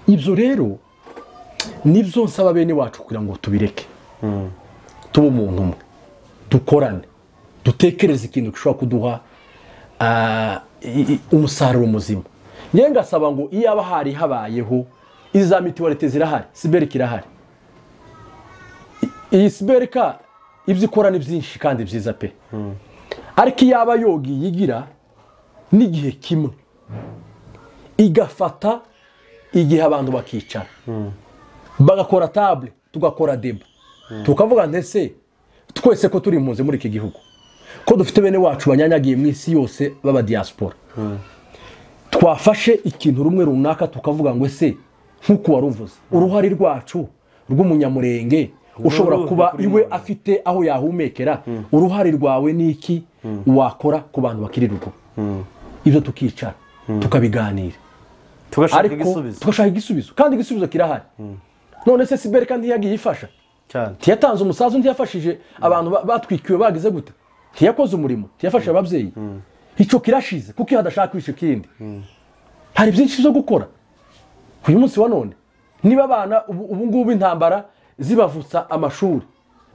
Ibyo rero nibyo nsaba bene wacu kugira ngo tubireke, tube umuntu umwe, dukorane, dutekereze ikintu gishobora kuduha umusaruro muzima. Nyewe ngasaba ngo iyo aba hari habayeho iza mituwalite zirahari, Siberika irahari. Iyi Siberika ibyo ikora ni byinshi kandi byiza pe, ariko iyo aba yogi yigira n'igihe kimwe igafata igihe abantu bakicara bagakora table, tugakora deba, tukavuga ntese twese ko turi impunzi muri iki gihugu, ko dufite bene wacu banyanyagiye mu isi yose baba diaspora, twafashe ikintu rumwe runaka tukavuga ngo ese nkuko waruvuze uruhari rwacu rw'umunyamurenge ushobora kuba iwe afite aho yahumekera, uruhari rwawe niki wakora ku bantu bakirirugo. Ibyo tukicara tukabiganira, tugashaka igisubizo, kandi igisubizo kirahari. None se Siberika ntiyagiye ifasha cyane, tiyatanze umusaza, ntiyafashije abantu batwikiwe bagize gute, tiyakoze umurimo, tiyafasha ababyeyi. Icyo kirashize kuko hadashaka kwisha kindi. Hari byinshi byo gukora uyu munsi wa none. Niba abana ubu ngubu intambara zibavutsa amashuri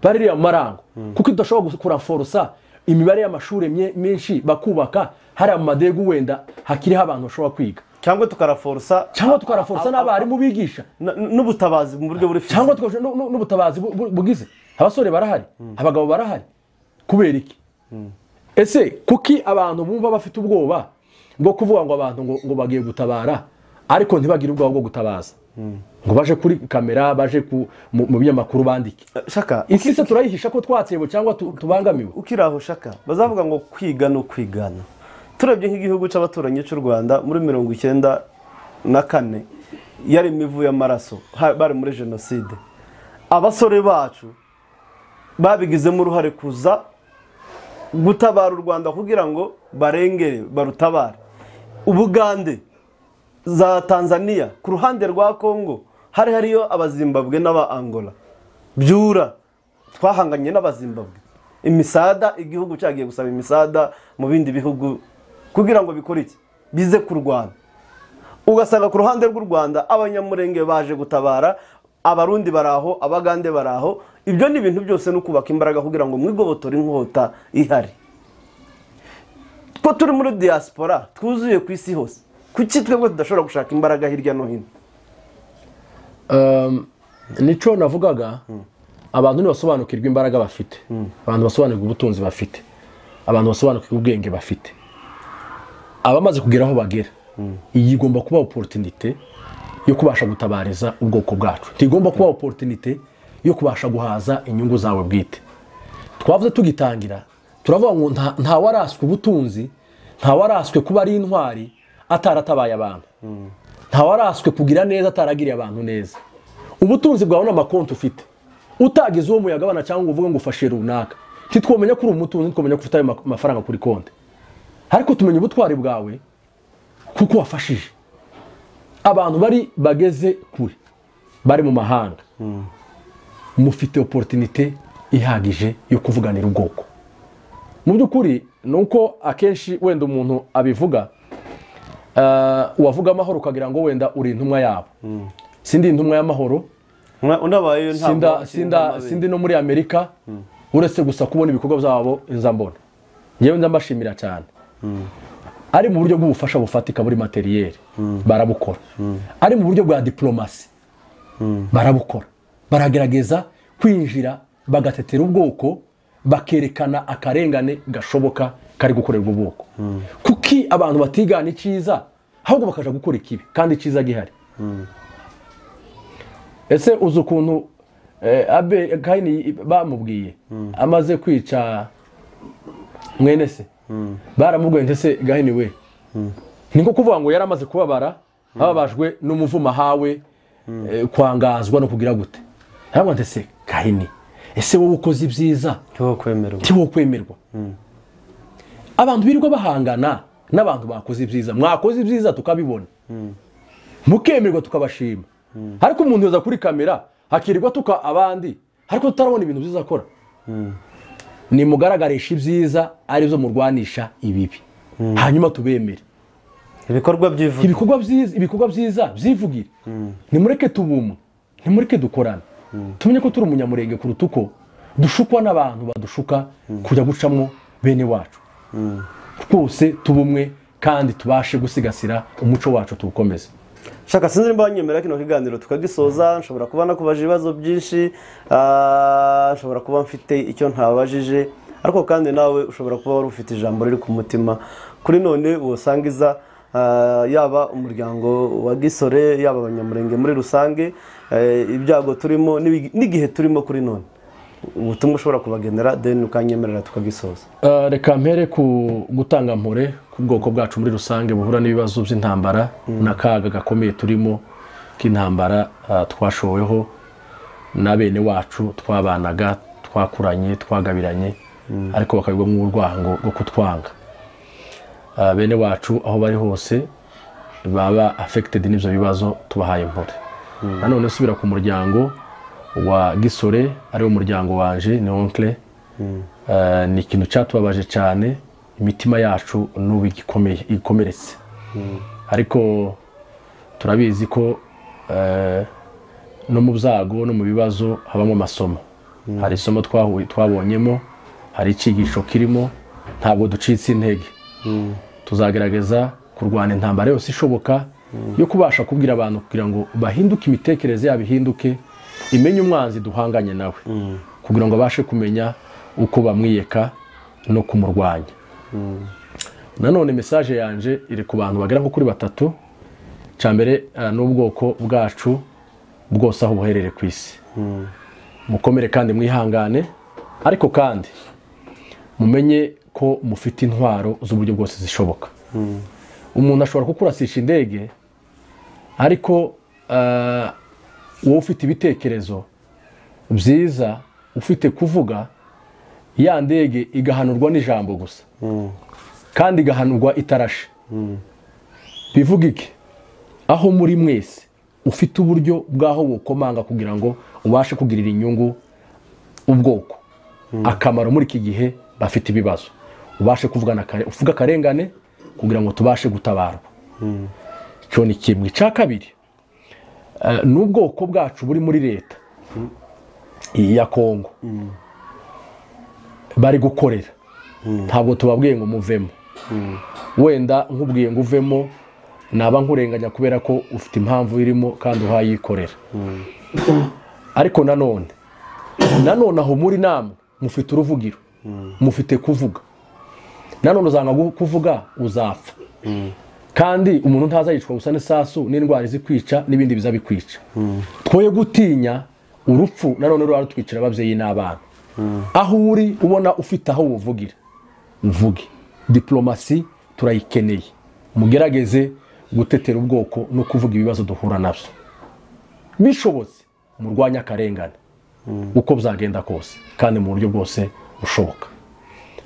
baririya mu marango, kuko idashobora kuraforosa imibare y'amashuri menshi bakubaka hari mu madegu wenda hakiriho abantu bashobora kwiga, cyangwa tukaraforsa n'abarimu bigisha n'ubutabazi mu buryo buri cyangwa n'ubutabazi bugize. Abasore barahari, abagabo barahari. Kubera iki? Ese kuki abantu bumva bafite ubwoba bwo kuvuga ngo abantu ngo bagiye gutabara ariko ntibagire ubwoba bwo gutabaza, ngo baje kuri kamera, baje mu binyamakuru bandike? Shaka isi se turayihisha ko twatsebo cyangwa tubangamiwe? Ukiraho shaka bazavuga ngo kwiga no kwigana. Turebye nk'igihugu cy'abaturanyi cy'u Rwanda muri 1994 yari imivu y'amaraso, bari muri genocide. Abasore bacu babigizemo uruhare kuza gutabara u Rwanda kugira ngo barengere barutabare. Ubugande, za Tanzania, ku ruhande rwa Kongo hariyo abazimbabwe n'aba Angola. Byura twahanganye n'abazimbabwe, imisada igihugu cyagiye gusaba imisada mu bindi bihugu kugira ngo bikore iki, bize kurwana. Ugasanga ku ruhande rw'u Rwanda abanyamurenge baje gutabara, abarundi baraho, abagande baraho. Ibyo ni ibintu byose no kubaka imbaraga kugira ngo mwigobotore inkota ihari. Ko turi muri diaspora twuzuye ku isi hose, kuki twebwe tudashobora gushaka imbaraga hirya no hino? Nico navugaga, abantu nibasobanukirwa imbaraga bafite, abantu basobanukirwa ubutunzi bafite, abantu basobanukirwa ubwenge bafite, abamaze kugeraho bagera. Iyi igomba kuba opportunity yo kubasha gutabariza ubwoko bwacu, tigomba kuba opportunity yo kubasha guhaza inyungu zawe bwite. twavuze tugitangira turavuga ngo nta waraswe ubutunzi, nta waraswe kuba ari intwari ataratabaye abantu, nta waraswe kugira neza ataragiriye abantu neza. Ubutunzi bwawe n'amakonti ufite utagize uwo muyagabana cyangwa ngo uvuge ngo ufashe runaka, titwomenya kuri umutunzi, twomenya ko ufite ayo mafaranga kuri konti, ariko tumenya ubutwari bwawe kuko wafashije abantu bari bageze kure, bari mu mahanga. Mufite opportunité ihagije yo kuvuganira ubwoko. Mu by'ukuri nuko akenshi wenda umuntu abivuga wavuga amahoro ukagira ngo wenda uri intumwa yabo. Sindi intumwa y'amahoro, sindi no muri Amerika, uretse gusa kubona ibikorwa byabo nza mbona. Nyewe ndambashimira cyane. Ari mu buryo bw'ubufasha bufatika muri materiel barabukora, ari mu buryo bwa diplomasi barabukora, baragerageza kwinjira bagatetera ubwoko, bakerekana akarengane gashoboka kari gukorerwa ubwoko. Kuki abantu batigana iciza ahubwo bakaja gukora ikibi kandi iciza gihari. Ese uzi ukuntu Kayini bamubwiye amaze kwica mwene se, baramubwiye ndetse Gahini we niko kuvuga ngo yaramaze kubabara, ababajwe n'umuvuma hawe, kwangazwa no kugira gute. Ariko ndetse Gahini, ese wowe ukoze ibyiza tiwo kwemerwa. Abantu birirwa bahangana n'abantu bakoze ibyiza, mwakoze ibyiza tukabibona, mukemerwa tukabashima. Ariko umuntu yoza kuri kamera hakirirwa tuka abandi ariko tutarabona ibintu byiza akora. Ni mugaragarisha ibyiza ari byo murwanisha ibibi, hanyuma tubemere. Ibikorwa byiza byivugire. Nimureke tubumwe, nimureke dukorana, tumenye ko turi umunyamurenge kuruta uko dushukwa n'abantu badushuka kujya gucamwo bene wacu. Twose tubumwe kandi tubashe gusigasira umuco wacu tuwukomeze. Shaka sinzi nimba wanyemera kino kiganiro tukagisoza. Nshobora kuba nakubaje ibibazo byinshi, nshobora kuba mfite icyo ntabajije, ariko kandi nawe ushobora kuba wari ufite ijambo riri ku mutima kuri none wosangiza yaba umuryango wa Gisore, yaba abanyamurenge muri rusange, ibyago turimo n'igihe turimo kuri none. Ubutumwa ushobora kubagenera then ukanyemerera tukagisoza. Reka mpere ku gutanga mpore ku bwoko bwacu muri rusange buhura n'ibibazo by'intambara n'akaga gakomeye turimo k'intambara twashoweho na bene wacu twabanaga, twakuranye, twagabiranye, ariko bakabigwa mu urwango rwo kutwanga. Bene wacu aho bari hose baba affected n'ibyo bibazo, tubahaye mpore. Nanone subira ku muryango wa Gisore, ari umuryango wanje, ni oncle. Ni ikintu cyatubabaje cyane, imitima yacu n'ubu ikomeretse. Ariko turabizi ko no mu byago no mu bibazo habamo amasomo. Hari isomo twabonyemo, hari icyigisho kirimo, ntabwo ducitse intege. Tuzagerageza kurwana intambara yose ishoboka yo kubasha kubwira abantu kugira ngo bahinduke imitekerereze yabo, ihinduke, imenye umwanzi duhanganye nawe, kugira ngo abashe kumenya uko bamwiyeka no kumurwanya. Nanone message yanje iri ku bantu bagera nko kuri batatu. Cyambere n'ubwoko bwacu bwose aho buherere ku isi, mukomere kandi mwihangane, ariko kandi mumenye ko mufite intwaro z'uburyo bwose zishoboka. Umuntu ashobora kukurasisha indege, ariko wowe ufite ibitekerezo byiza, ufite kuvuga, ya ndege igahanurwa n'ijambo gusa, kandi igahanurwa itarashe. Bivuga iki? Aho muri mwese ufite uburyo bwaho bukomanga kugira ngo ubashe kugirira inyungu ubwoko akamaro muri iki gihe bafite ibibazo, ubashe kuvugana uvuga akarengane kugira ngo tubashe gutabarwa. Cyo ni kimwe. Cya kabiri, n'ubwoko bwacu buri muri leta ya Kongo bari gukorera, ntabwo tubabwiye ngo muvemo. Wenda nkubwiye ngo uvemo naba nkurenganya kubera ko ufite impamvu irimo kandi uhayikorera. Ariko nanone aho muri namwe mufite uruvugiro, mufite kuvuga. Nanone uzanga kuvuga uzapfa, kandi umuntu ntazayicwa gusa n'isasu n'indwara zikwica n'ibindi biza bikwica. Twoye gutinya urupfu, nanone rwo rutwicira ababyeyi n'abana. aho uri ubona ufite aho uvugira uvuge. Diplomasi turayikeneye, mugerageze gutetera ubwoko no kuvuga ibibazo duhura nabyo, bishobotse murwanya akarengane uko byagenda kose kandi mu buryo bwose bushoboka.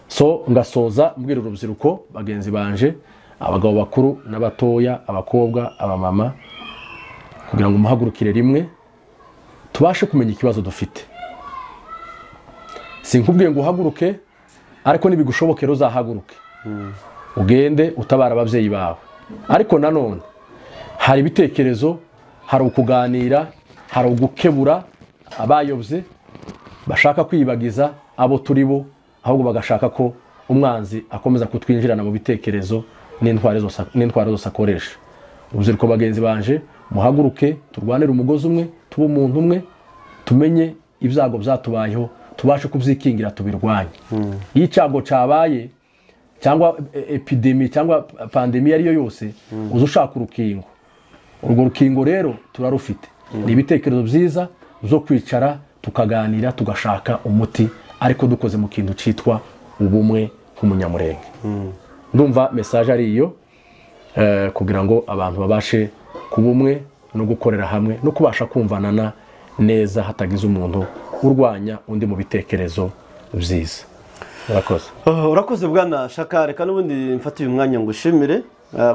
So ngasoza mbwira urubyiruko bagenzi banje, abagabo bakuru n'abatoya, abakobwa, abamama, kugira ngo muhagurukire rimwe tubashe kumenya ikibazo dufite. Sinkubwiye ngo uhaguruke, ariko nibigushobokera uzahaguruke ugende utabara ababyeyi bawe. Ariko nanone hari ibitekerezo, hari ukuganira, hari ugukebura abayobye bashaka kwibagiza abo turi bo, ahubwo bagashaka ko umwanzi akomeza kutwinjirana mu bitekerezo n'intwaro zose akoresha. Urubyiruko bagenzi banje, muhaguruke turwanire umugozi umwe, tube umuntu umwe, tumenye ibyago byatubayeho, tubashe kubyikingira tubirwanye. Iyo icyago cyabaye cyangwa epidemi cyangwa pandemi ariyo yose, uza ushaka urukingo. Urwo rukingo rero turarufite, ni ibitekerezo byiza zo kwicara tukaganira tugashaka umuti, ariko dukoze mu kintu cyitwa ubumwe nk'umunyamurenge. Ndumva message ari iyo, kugira ngo abantu babashe kuba umwe no gukorera hamwe no kubasha kumvanana neza, hatagize umuntu urwanya undi mu bitekerezo byiza. Urakoze. Urakoze bwana Shaka, reka n'ubundi mfata uyu mwanya ngo ushimire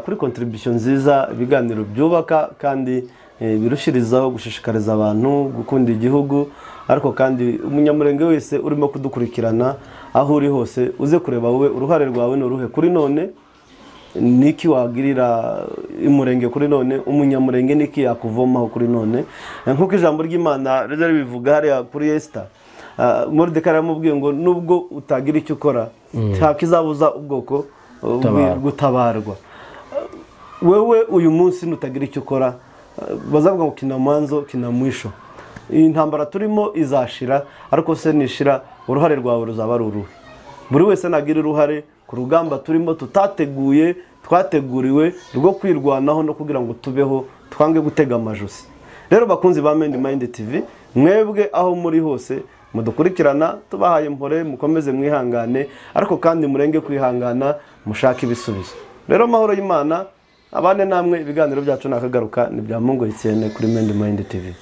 kuri contribution nziza, ibiganiro byubaka kandi birushirizaho gushishikariza abantu gukunda igihugu. Ariko kandi umunyamurenge wese urimo kudukurikirana aho uri hose, uze kureba wowe uruhare rwawe ni uruhe kuri none, niki wagirira umurenge kuri none, umunyamurenge niki yakuvomaho kuri none. Nkuko ijambo ry'Imana rero bivuga hariya kuri Esther, Moridekayi aramubwiye ngo nubwo utagira icyo ukora nta kizabuza ubwoko gutabarwa. Wewe uyu munsi nutagira icyo ukora, bazavuga ngo kina mwanzo kina mwisho. Iyi ntambara turimo izashira, ariko se nishira uruhare rwawe ruzaba ari uruhe? Buri wese nagira uruhare ku rugamba turimo tutateguye, twateguriwe rwo kwirwanaho no kugira ngo tubeho, twange gutega amajosi. Rero bakunzi ba Mind Mind TV, mwebwe aho muri hose mudukurikirana, tubahaye mpore, mukomeze mwihangane, ariko kandi murenge kwihangana, mushaka ibisubizo. Rero amahoro y'Imana abane namwe. Ibiganiro byacu nakagaruka ni bya Mungu Etienne kuri Mind Mind TV.